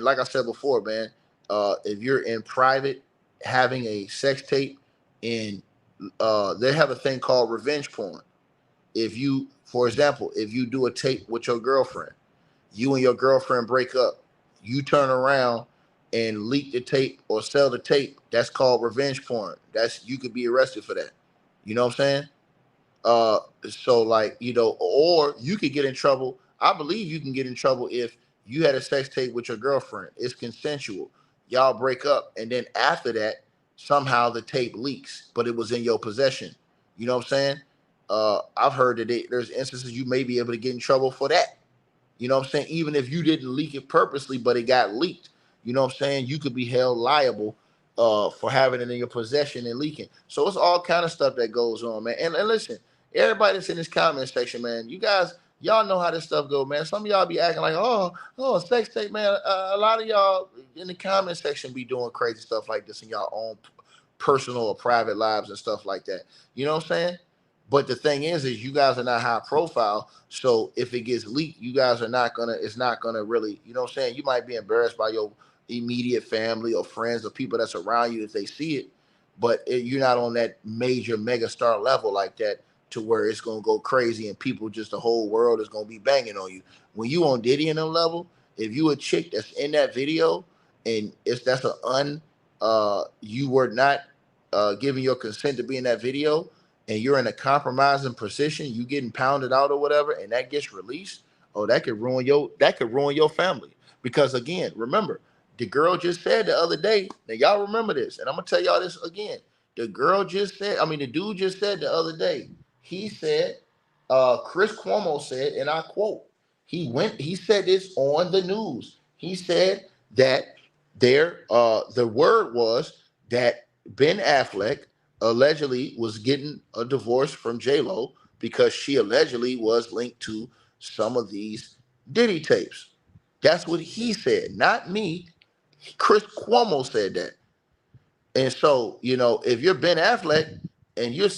like I said before, man, if you're in private having a sex tape, and they have a thing called revenge porn. If you, for example, if you do a tape with your girlfriend, you and your girlfriend break up, you turn around and leak the tape or sell the tape, that's called revenge porn. You could be arrested for that. You know what I'm saying? Uh, so like, or you could get in trouble. I believe you can get in trouble if you had a sex tape with your girlfriend. It's consensual. Y'all break up, and then after that, somehow the tape leaks, but it was in your possession. You know what I'm saying? I've heard that there's instances you may be able to get in trouble for that. You know what I'm saying? Even if you didn't leak it purposely, but it got leaked, you know what I'm saying? You could be held liable for having it in your possession and leaking. So it's all kind of stuff that goes on, man. And listen, everybody that's in this comment section, man, y'all know how this stuff go, man. Some of y'all be acting like, oh, sex tape, man. A lot of y'all in the comment section be doing crazy stuff like this in y'all own personal or private lives and stuff like that. You know what I'm saying? But the thing is you guys are not high profile. So if it gets leaked, you guys are not gonna. It's not gonna really. You know what I'm saying? You might be embarrassed by your immediate family or friends or people that's around you if they see it, but you're not on that major mega star level like that to where it's gonna go crazy and people just the whole world is gonna be banging on you. When you on Diddy and them level, if you a chick that's in that video and it's that's a you were not giving your consent to be in that video, and you're in a compromising position, you getting pounded out or whatever, and that gets released, oh, that could ruin your family. Because again, remember, the girl just said the other day, now y'all remember this, and I'm gonna tell y'all this again. The dude just said the other day, he said, Chris Cuomo said, and I quote, he said this on the news. He said that the word was that Ben Affleck allegedly was getting a divorce from J Lo because she allegedly was linked to some of these Diddy tapes. That's what he said, not me. Chris Cuomo said that. And so, if you're Ben Affleck and you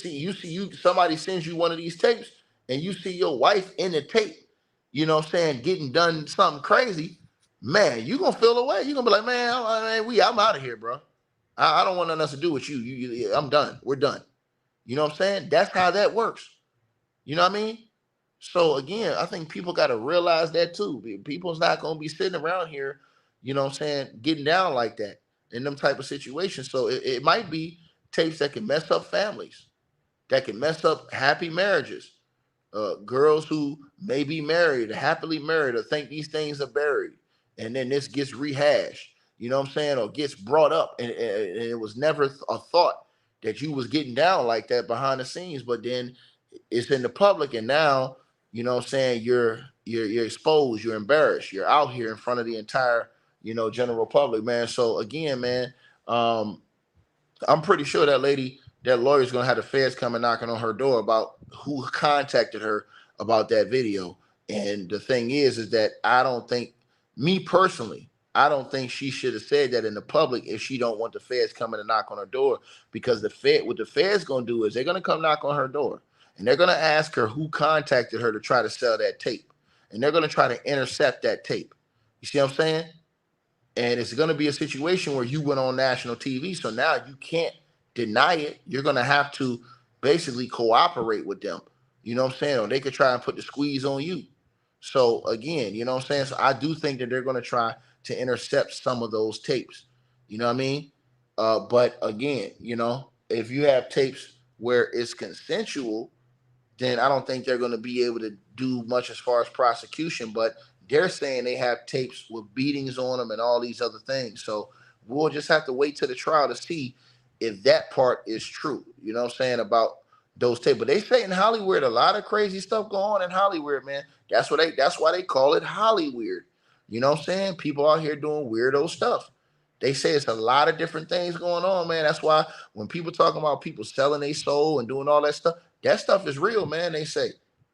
somebody sends you one of these tapes and you see your wife in the tape, getting done something crazy, man, you gonna feel away. You gonna be like, man, I'm out of here, bro. I don't want nothing else to do with you. I'm done. We're done. You know what I'm saying? That's how that works. You know what I mean? So again, I think people got to realize that too. People's not gonna be sitting around here, getting down like that in them type of situations. So it might be tapes that can mess up families, that can mess up happy marriages, girls who may be married, happily married, or think these things are buried, and then this gets rehashed. You know what I'm saying, or gets brought up, and it was never a thought that you was getting down like that behind the scenes, but then it's in the public, and now you're exposed, you're embarrassed, you're out here in front of the entire general public, man. So again, man, um, I'm pretty sure that lawyer's gonna have the feds coming knocking on her door about who contacted her about that video. And the thing is that me personally, I don't think she should have said that in the public if she don't want the feds coming to knock on her door. Because what the feds gonna do is they're gonna come knock on her door and they're gonna ask her who contacted her to try to sell that tape, and they're gonna try to intercept that tape. You see what I'm saying? And it's going to be a situation where you went on national TV. So now you can't deny it. You're going to have to basically cooperate with them. You know what I'm saying? Or they could try and put the squeeze on you. So again, you know what I'm saying? So I do think that they're going to try to intercept some of those tapes. You know what I mean? But again, if you have tapes where it's consensual, then I don't think they're going to be able to do much as far as prosecution. But they're saying they have tapes with beatings on them and all these other things. So we'll just have to wait to the trial to see if that part is true. You know what I'm saying about those tapes? But they say in Hollywood a lot of crazy stuff going on in Hollywood, man. That's why they call it Hollywood. You know what I'm saying? People out here doing weirdo stuff. They say it's a lot of different things going on, man. That's why when people talking about people selling their soul and doing all that stuff is real, man. They say,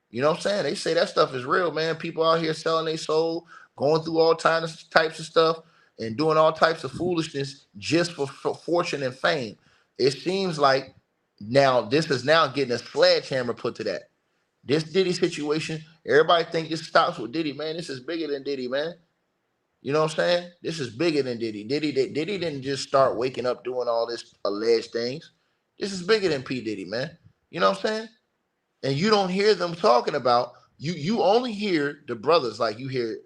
you know what I'm saying? They say that stuff is real, man. People out here selling their soul, going through all types of stuff, and doing all types of foolishness just for fortune and fame. It seems like now this is now getting a sledgehammer put to that. This Diddy situation, everybody think this stops with Diddy, man. This is bigger than Diddy, man. You know what I'm saying? This is bigger than Diddy. Diddy didn't just start waking up doing all this alleged things. This is bigger than P. Diddy, man. You know what I'm saying? And you don't hear them talking about you only hear the brothers, like you hear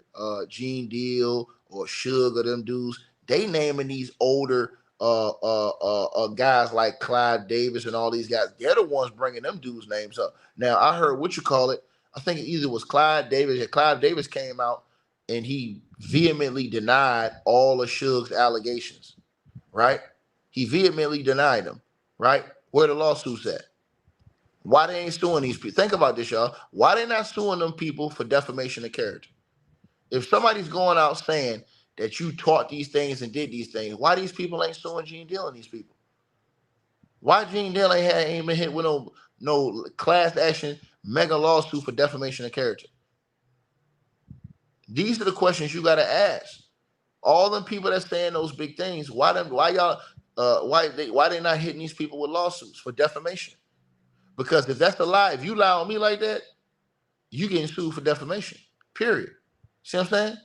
Gene Deal or Suge or them dudes. They naming these older guys like Clive Davis and all these guys. They're the ones bringing them dudes' names up. Now I heard what you call it. I think it either was Clive Davis. Clive Davis came out and he vehemently denied all of Suge's allegations. Right? He vehemently denied them. Right? Where the lawsuits at? Why they ain't suing these people? Think about this, y'all. Why they not suing them people for defamation of character? If somebody's going out saying that you taught these things and did these things, why these people ain't suing Gene Deal and these people? Why Gene Deal ain't been hit with no class action mega lawsuit for defamation of character? These are the questions you got to ask. All them people that's saying those big things, why they not hitting these people with lawsuits for defamation? Because if that's a lie, if you lie on me like that, you getting sued for defamation. Period. See what I'm saying?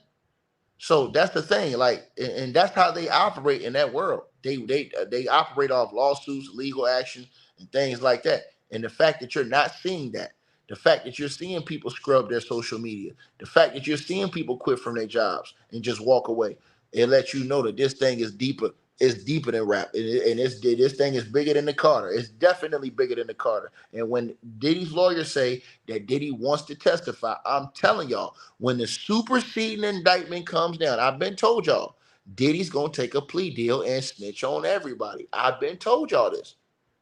So that's the thing. Like, and that's how they operate in that world. They operate off lawsuits, legal action, and things like that. And the fact that you're not seeing that, the fact that you're seeing people scrub their social media, the fact that you're seeing people quit from their jobs and just walk away, it lets you know that this thing is deeper. It's deeper than rap, and this thing is bigger than the Carter. It's definitely bigger than the Carter. And when Diddy's lawyers say that Diddy wants to testify, I'm telling y'all, when the superseding indictment comes down, I've been told y'all, Diddy's gonna take a plea deal and snitch on everybody. I've been told y'all this,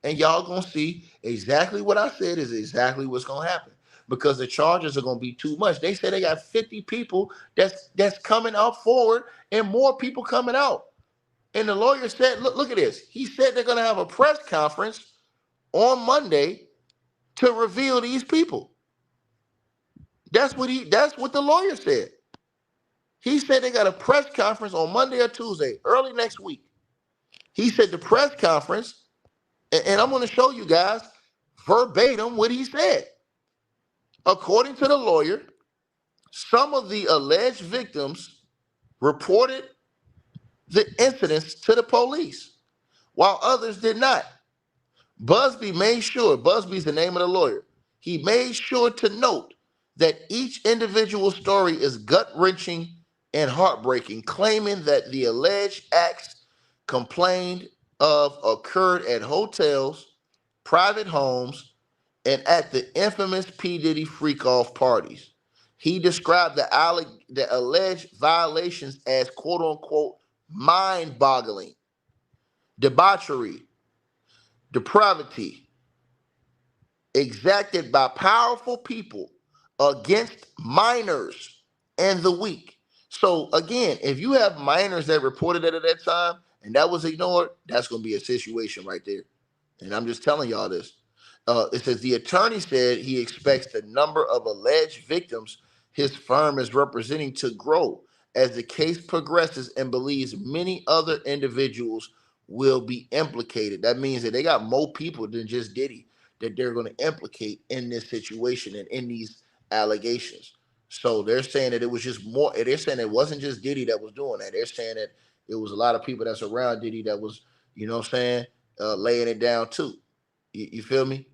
and y'all gonna see exactly what I said is exactly what's gonna happen because the charges are gonna be too much. They say they got 50 people that's coming out forward, and more people coming out. And the lawyer said, look at this. He said they're going to have a press conference on Monday to reveal these people. That's what the lawyer said. He said they got a press conference on Monday or Tuesday, early next week. He said the press conference, and I'm going to show you guys verbatim what he said. According to the lawyer, some of the alleged victims reported the incidents to the police, while others did not. Busby made sure, Busby's the name of the lawyer, he made sure to note that each individual story is gut-wrenching and heartbreaking, claiming that the alleged acts complained of occurred at hotels, private homes, and at the infamous P. Diddy freak-off parties. He described the alleged violations as quote-unquote mind-boggling, debauchery, depravity, exacted by powerful people against minors and the weak. So again, if you have minors that reported it at that time and that was ignored, that's going to be a situation right there. And I'm just telling y'all this. It says the attorney said he expects the number of alleged victims his firm is representing to grow as the case progresses and believes many other individuals will be implicated. That means that they got more people than just Diddy that they're going to implicate in this situation and in these allegations. So they're saying that it was just more. They're saying it wasn't just Diddy that was doing that. They're saying that it was a lot of people that's around Diddy that was, you know what I'm saying, laying it down too. You feel me?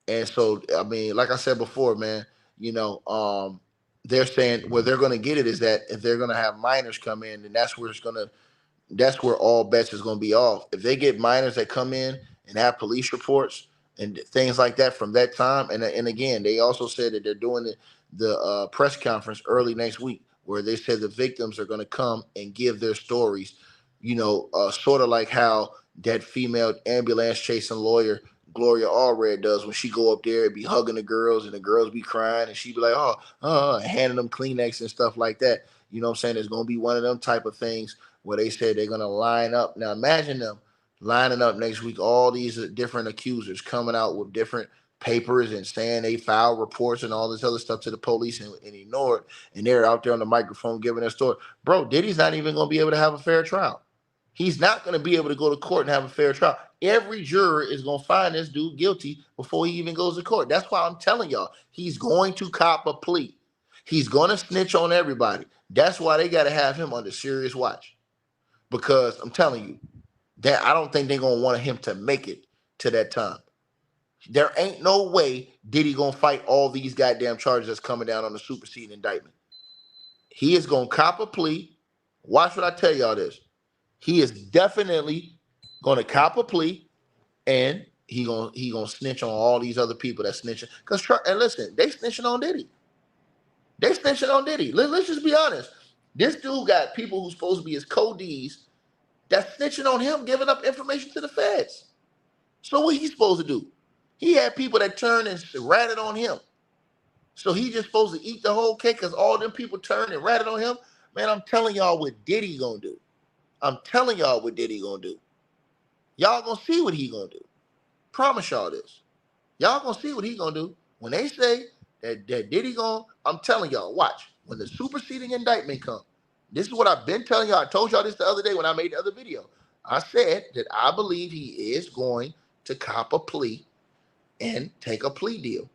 And so, I mean, like I said before, man, you know, they're saying where they're going to get it is that if they're going to have minors come in, then that's where all bets is going to be off. If they get minors that come in and have police reports and things like that from that time, and again, they also said that they're doing the press conference early next week where they said the victims are going to come and give their stories, you know, sort of like how that female ambulance chasing lawyer Gloria Allred does when she go up there and be hugging the girls and the girls be crying and she be like, handing them Kleenex and stuff like that. You know what I'm saying? It's going to be one of them type of things where they said they're going to line up. Now imagine them lining up next week, all these different accusers coming out with different papers and saying they filed reports and all this other stuff to the police and ignored. And they're out there on the microphone giving their story. Bro, Diddy's not even going to be able to have a fair trial. He's not going to be able to go to court and have a fair trial. Every juror is going to find this dude guilty before he even goes to court. That's why I'm telling y'all, he's going to cop a plea. He's going to snitch on everybody. That's why they got to have him under serious watch. Because I'm telling you, that I don't think they're going to want him to make it to that time. There ain't no way Diddy going to fight all these goddamn charges that's coming down on the superseding indictment. He is going to cop a plea. Watch what I tell y'all this. He is definitely going to cop a plea, and he gonna snitch on all these other people that snitching. And listen, they snitching on Diddy. They snitching on Diddy. Let's just be honest. This dude got people who's supposed to be his co-Ds that's snitching on him, giving up information to the feds. So what he supposed to do? He had people that turned and ratted on him. So he just supposed to eat the whole cake because all them people turned and ratted on him? Man, I'm telling y'all what Diddy gonna do. I'm telling y'all what Diddy gonna do. Y'all gonna see what he gonna do. Promise y'all this. Y'all gonna see what he gonna do. When they say that Diddy gonna, I'm telling y'all, watch. When the superseding indictment come, this is what I've been telling y'all. I told y'all this the other day when I made the other video. I said that I believe he is going to cop a plea and take a plea deal,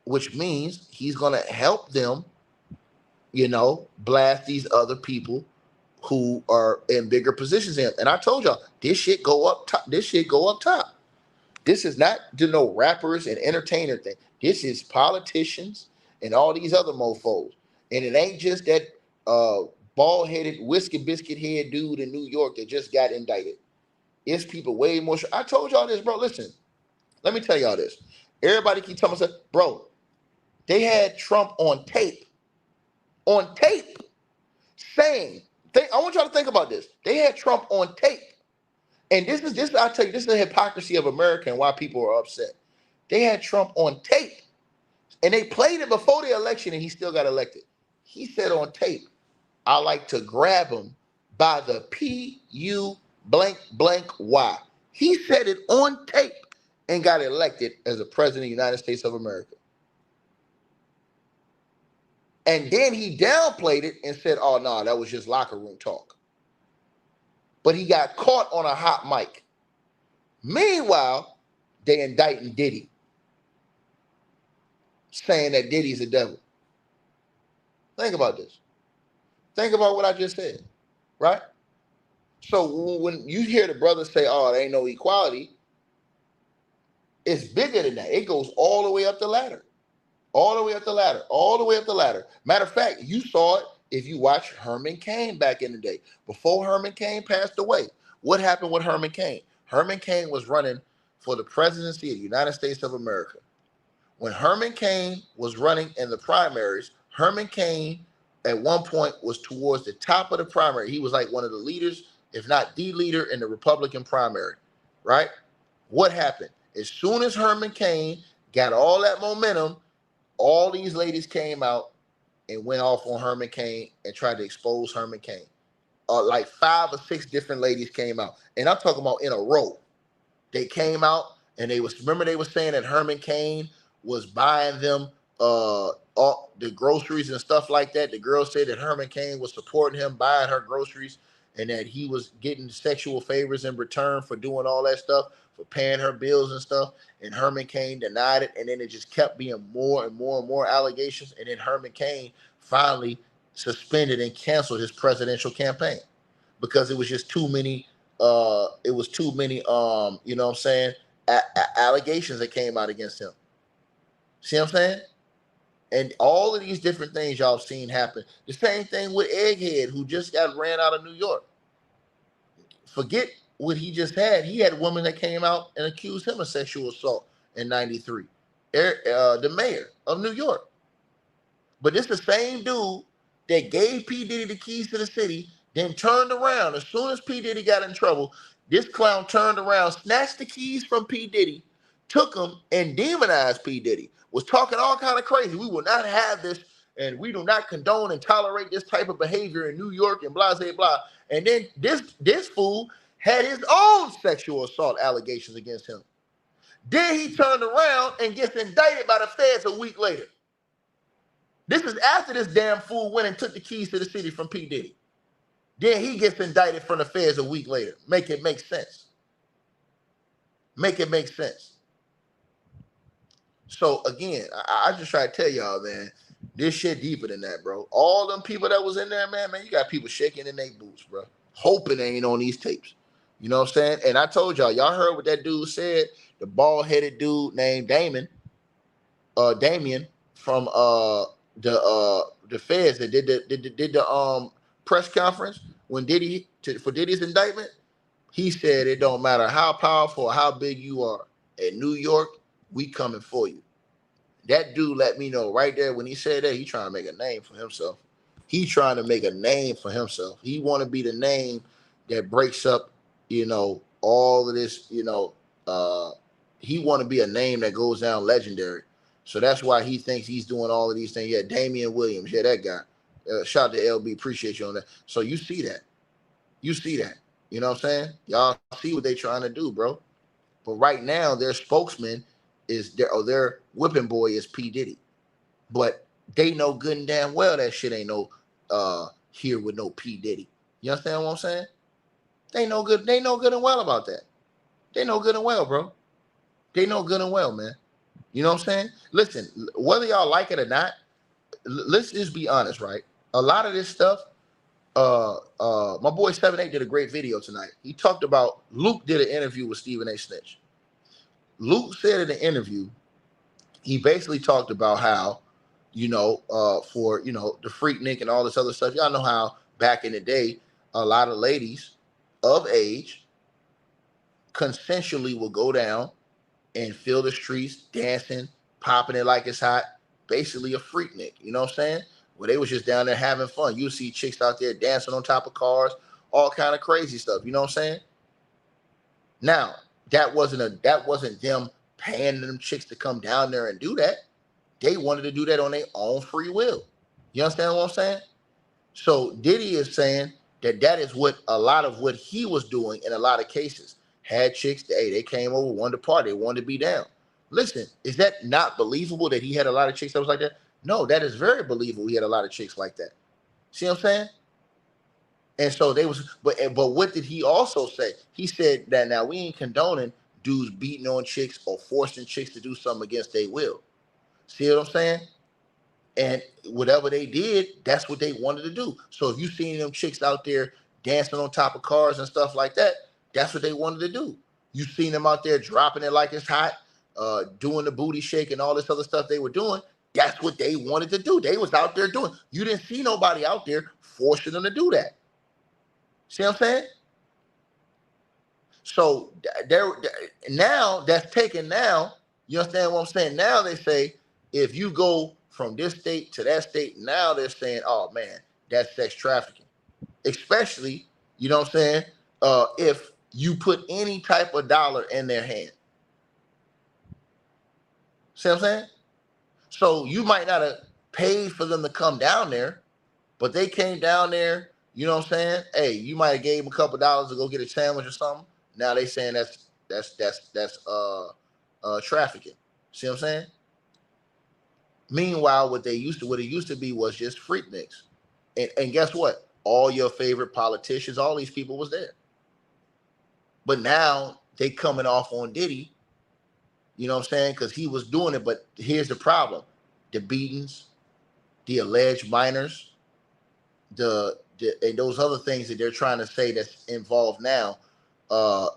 which means he's gonna help them, you know, blast these other people who are in bigger positions in. And I told y'all, this shit go up top. This shit go up top. This is not no rappers and entertainer thing. This is politicians and all these other mofos. And it ain't just that bald-headed whiskey biscuit head dude in New York that just got indicted. It's people way more. I told y'all this, bro. Listen, let me tell y'all this. Everybody keep telling us, bro, they had Trump on tape, saying, I want y'all to think about this. They had Trump on tape. And this I'll tell you, this is the hypocrisy of America and why people are upset. They had Trump on tape. And they played it before the election and he still got elected. He said on tape, I like to grab him by the P-U blank blank Y. He said it on tape and got elected as a president of the United States of America. And then he downplayed it and said, oh, no, that was just locker room talk. But he got caught on a hot mic. Meanwhile, they indicting Diddy, saying that Diddy's a devil. Think about this. Think about what I just said, right? So when you hear the brothers say, oh, there ain't no equality, it's bigger than that. It goes all the way up the ladder. All the way up the ladder. All the way up the ladder. Matter of fact, you saw it if you watched Herman Cain back in the day. Before Herman Cain passed away, what happened with Herman Cain? Herman Cain was running for the presidency of the United States of America. When Herman Cain was running in the primaries, Herman Cain at one point was towards the top of the primary. He was like one of the leaders, if not the leader in the Republican primary, right? What happened? As soon as Herman Cain got all that momentum, all these ladies came out and went off on Herman Cain and tried to expose Herman Cain. Like 5 or 6 different ladies came out. And I'm talking about in a row. They came out and they was saying that Herman Cain was buying them all the groceries and stuff like that. The girl said that Herman Cain was supporting him, buying her groceries, and that he was getting sexual favors in return for doing all that stuff, for paying her bills and stuff. And Herman Cain denied it, and then it just kept being more and more and more allegations. And then Herman Cain finally suspended and canceled his presidential campaign because it was just too many you know what I'm saying, allegations that came out against him. See what I'm saying? And all of these different things y'all have seen happen. The same thing with Egghead, who just got ran out of New York. Forget what he just had. He had a woman that came out and accused him of sexual assault in 93. The mayor of New York. But it's the same dude that gave P. Diddy the keys to the city, then turned around. As soon as P. Diddy got in trouble, this clown turned around, snatched the keys from P. Diddy, took them, and demonized P. Diddy. Was talking all kind of crazy. We will not have this, and we do not condone and tolerate this type of behavior in New York, and blah, blah, blah. And then this fool had his own sexual assault allegations against him. Then he turned around and gets indicted by the feds a week later. This is after this damn fool went and took the keys to the city from P. Diddy. Then he gets indicted from the feds a week later. Make it make sense. Make it make sense. So again, I just try to tell y'all, man, this shit deeper than that, bro. All them people that was in there, man, you got people shaking in their boots, bro. Hoping they ain't on these tapes. You know what I'm saying? And I told y'all heard what that dude said, the bald-headed dude named Damien from the feds that did the press conference when for Diddy's indictment. He said it don't matter how powerful or how big you are. In New York, we coming for you. That dude let me know right there when he said that he trying to make a name for himself. He trying to make a name for himself. He want to be the name that breaks up, all of this, he want to be a name that goes down legendary. So that's why he thinks he's doing all of these things. Yeah, Damian Williams. Yeah, that guy. Shout out to LB. Appreciate you on that. So you see that. You see that. You know what I'm saying? Y'all see what they trying to do, bro. But right now, their spokesman is their whipping boy is P. Diddy. But they know good and damn well that shit ain't no here with no P. Diddy. You understand what I'm saying? They know good and well about that. They know good and well, bro. They know good and well, man. You know what I'm saying? Listen, whether y'all like it or not, let's just be honest, right? A lot of this stuff, my boy 7-8 did a great video tonight. He talked about, Luke did an interview with Stephen A. Snitch. Luke said in the interview, he basically talked about how, for, the Freaknik and all this other stuff. Y'all know how back in the day, a lot of ladies of age consensually will go down and fill the streets dancing, popping it like it's hot. Basically a Freaknik, you know what I'm saying? Where they was just down there having fun. You see chicks out there dancing on top of cars, all kind of crazy stuff. You know what I'm saying? Now, that wasn't them paying them chicks to come down there and do that. They wanted to do that on their own free will. You understand what I'm saying? So Diddy is saying that is what a lot of what he was doing in a lot of cases. Had chicks, they came over, wanted to party, they wanted to be down. Listen, is that not believable that he had a lot of chicks that was like that? No, that is very believable. He had a lot of chicks like that. See what I'm saying? And so they was, but what did he also say? He said that now we ain't condoning dudes beating on chicks or forcing chicks to do something against their will. See what I'm saying? And whatever they did, that's what they wanted to do. So if you seen them chicks out there dancing on top of cars and stuff like that, that's what they wanted to do. You seen them out there dropping it like it's hot, doing the booty shake and all this other stuff they were doing. That's what they wanted to do. They was out there doing. You didn't see nobody out there forcing them to do that. See what I'm saying? So there now that's taken now. You understand what I'm saying? Now they say if you go from this state to that state, now they're saying, oh man, that's sex trafficking. Especially, you know what I'm saying? If you put any type of dollar in their hand. See what I'm saying? So you might not have paid for them to come down there, but they came down there, you know what I'm saying? Hey, you might have gave them a couple dollars to go get a sandwich or something. Now they saying that's trafficking. See what I'm saying? Meanwhile, what it used to be was just Freakniks. And guess what? All your favorite politicians, all these people was there. But now they coming off on Diddy, you know what I'm saying? Because he was doing it. But here's the problem: the beatings, the alleged minors, the and those other things that they're trying to say that's involved now.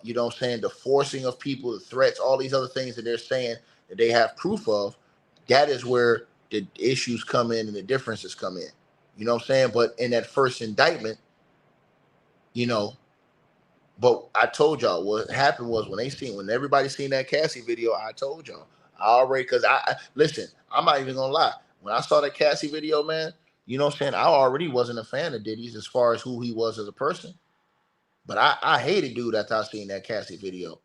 You know what I'm saying? The forcing of people, the threats, all these other things that they're saying that they have proof of. That is where the issues come in and the differences come in. You know what I'm saying? But in that first indictment, you know, but I told y'all what happened was when everybody seen that Cassie video, I told y'all. I already, because listen, I'm not even gonna lie. When I saw that Cassie video, man, you know what I'm saying? I already wasn't a fan of Diddy's as far as who he was as a person. But I hated dude after I seen that Cassie video.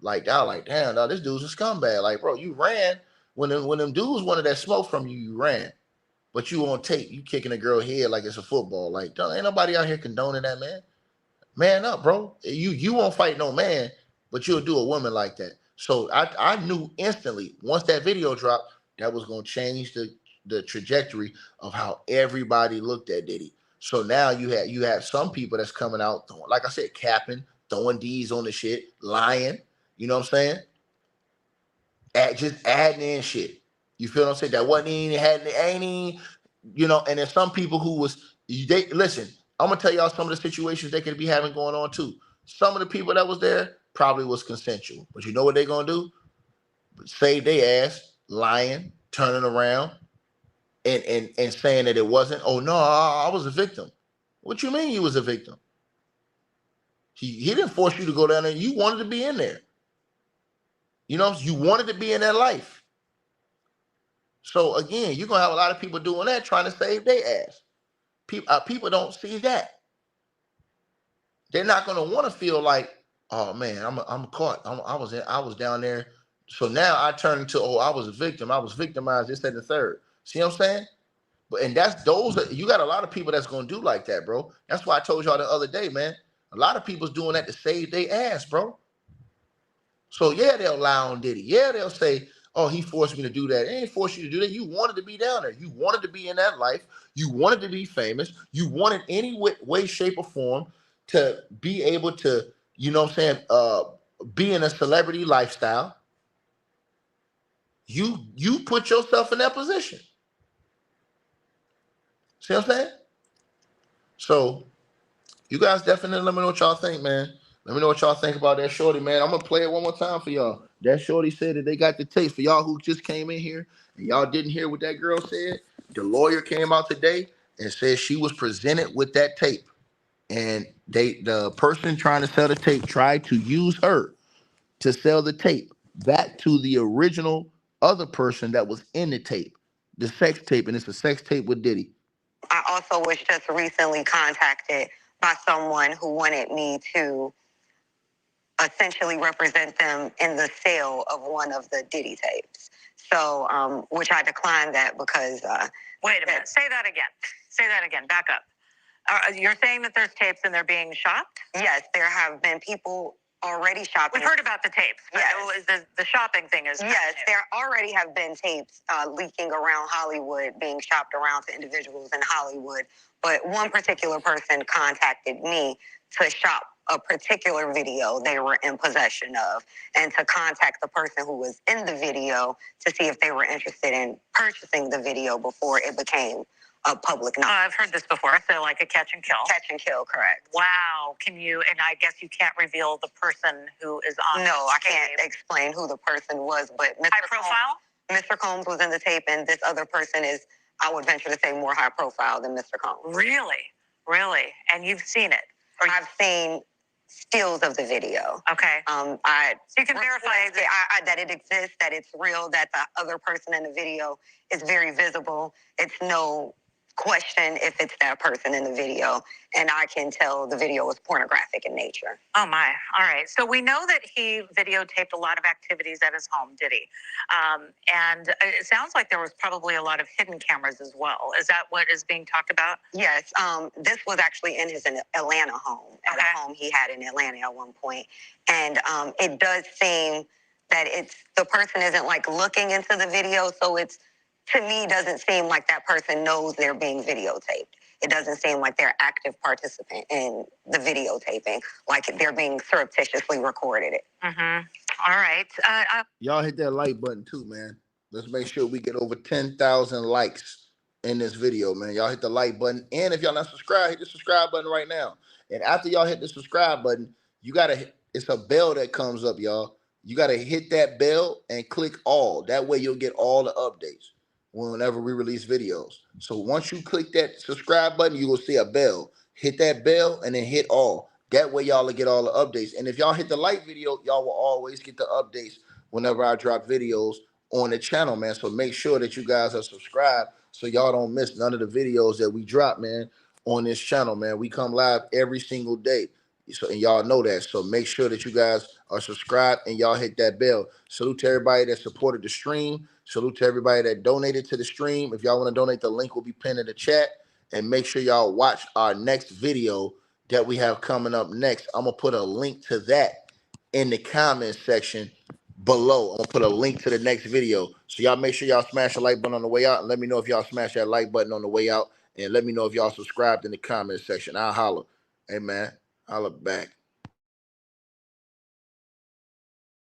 Like, I was like, damn, no, this dude's a scumbag. Like, bro, you ran when them dudes wanted that smoke from you, you ran. But you on tape, you kicking a girl head like it's a football. Like, ain't nobody out here condoning that, man. Man up, bro. You won't fight no man, but you'll do a woman like that. So I knew instantly once that video dropped that was gonna change the trajectory of how everybody looked at Diddy. So now you have some people that's coming out like I said, capping, throwing D's on the shit, lying. You know what I'm saying? Just adding in shit. You feel what I'm saying? That wasn't even ain't even, you know. And there's some people who they listen. I'm gonna tell y'all some of the situations they could be having going on too. Some of the people that was there probably was consensual, but you know what they gonna do? Save their ass, lying, turning around, and saying that it wasn't. Oh no, I was a victim. What you mean you was a victim? He didn't force you to go down there. You wanted to be in there. You know, you wanted to be in that life. So again, you're gonna have a lot of people doing that, trying to save their ass. People don't see that. They're not gonna want to feel like, oh man, I'm caught. I was down there. So now I turn into, oh, I was a victim. I was victimized. This, that, and the third. See what I'm saying? But and that's you got a lot of people that's gonna do like that, bro. That's why I told y'all the other day, man. A lot of people's doing that to save their ass, bro. So yeah, they'll lie on Diddy. Yeah, they'll say, "Oh, he forced me to do that." They ain't forced you to do that. You wanted to be down there. You wanted to be in that life. You wanted to be famous. You wanted any way, shape, or form to be able to, you know what I'm saying, be in a celebrity lifestyle. You put yourself in that position. See what I'm saying? So you guys definitely let me know what y'all think, man. Let me know what y'all think about that shorty, man. I'm gonna play it one more time for y'all. That shorty said that they got the tapes. For y'all who just came in here and y'all didn't hear what that girl said, the lawyer came out today and said she was presented with that tape. And the person trying to sell the tape tried to use her to sell the tape back to the original other person that was in the tape, the sex tape, and it's a sex tape with Diddy. I also was just recently contacted by someone who wanted me to essentially represent them in the sale of one of the Diddy tapes. So, which I declined that because... Wait a minute. Say that again. Say that again. Back up. You're saying that there's tapes and they're being shopped? Yes, there have been people already shopping. We've heard about the tapes. Yes. The shopping thing is. Yes, there already have been tapes leaking around Hollywood, being shopped around to individuals in Hollywood. But one particular person contacted me to shop a particular video they were in possession of, and to contact the person who was in the video to see if they were interested in purchasing the video before it became a public knowledge. I've heard this before. So like a catch and kill. Catch and kill, correct. Wow. Can you, and I guess you can't reveal the person who is on No, I tape. can't explain who the person was, but Mr. High profile? Mr. Combs was in the tape, and this other person is, I would venture to say, more high profile than Mr. Combs. Really? Really? And you've seen it? Or I've seen stills of the video. Okay. So you can verify that it exists, that it's real, that the other person in the video is very visible. It's no question if it's that person in the video, and I can tell the video was pornographic in nature. Oh my. All right. So we know that he videotaped a lot of activities at his home, did he? And it sounds like there was probably a lot of hidden cameras as well. Is that what is being talked about? Yes. This was actually in his Atlanta home, at a home he had in Atlanta at one point. And it does seem that the person isn't like looking into the video, so it's, to me, doesn't seem like that person knows they're being videotaped. It doesn't seem like they're active participant in the videotaping, like they're being surreptitiously recorded it. Mm-hmm. All right. Y'all hit that like button too, man. Let's make sure we get over 10,000 likes in this video, man. Y'all hit the like button. And if y'all not subscribed, hit the subscribe button right now. And after y'all hit the subscribe button, you got to, it's a bell that comes up, y'all. You got to hit that bell and click all. That way you'll get all the updates whenever we release videos. So once you click that subscribe button, you will see a bell. Hit that bell and then hit all. That way y'all will get all the updates. And if y'all hit the like video, y'all will always get the updates whenever I drop videos on the channel, man. So make sure that you guys are subscribed so y'all don't miss none of the videos that we drop, man, on this channel, man. We come live every single day. So, and y'all know that. So make sure that you guys are subscribed and y'all hit that bell. Salute to everybody that supported the stream. Salute to everybody that donated to the stream. If y'all want to donate, the link will be pinned in the chat. And make sure y'all watch our next video that we have coming up next. I'm going to put a link to that in the comment section below. I'm going to put a link to the next video. So y'all make sure y'all smash the like button on the way out. And let me know if y'all smash that like button on the way out. And let me know if y'all subscribed in the comment section. I'll holler. Hey, man. Holla back.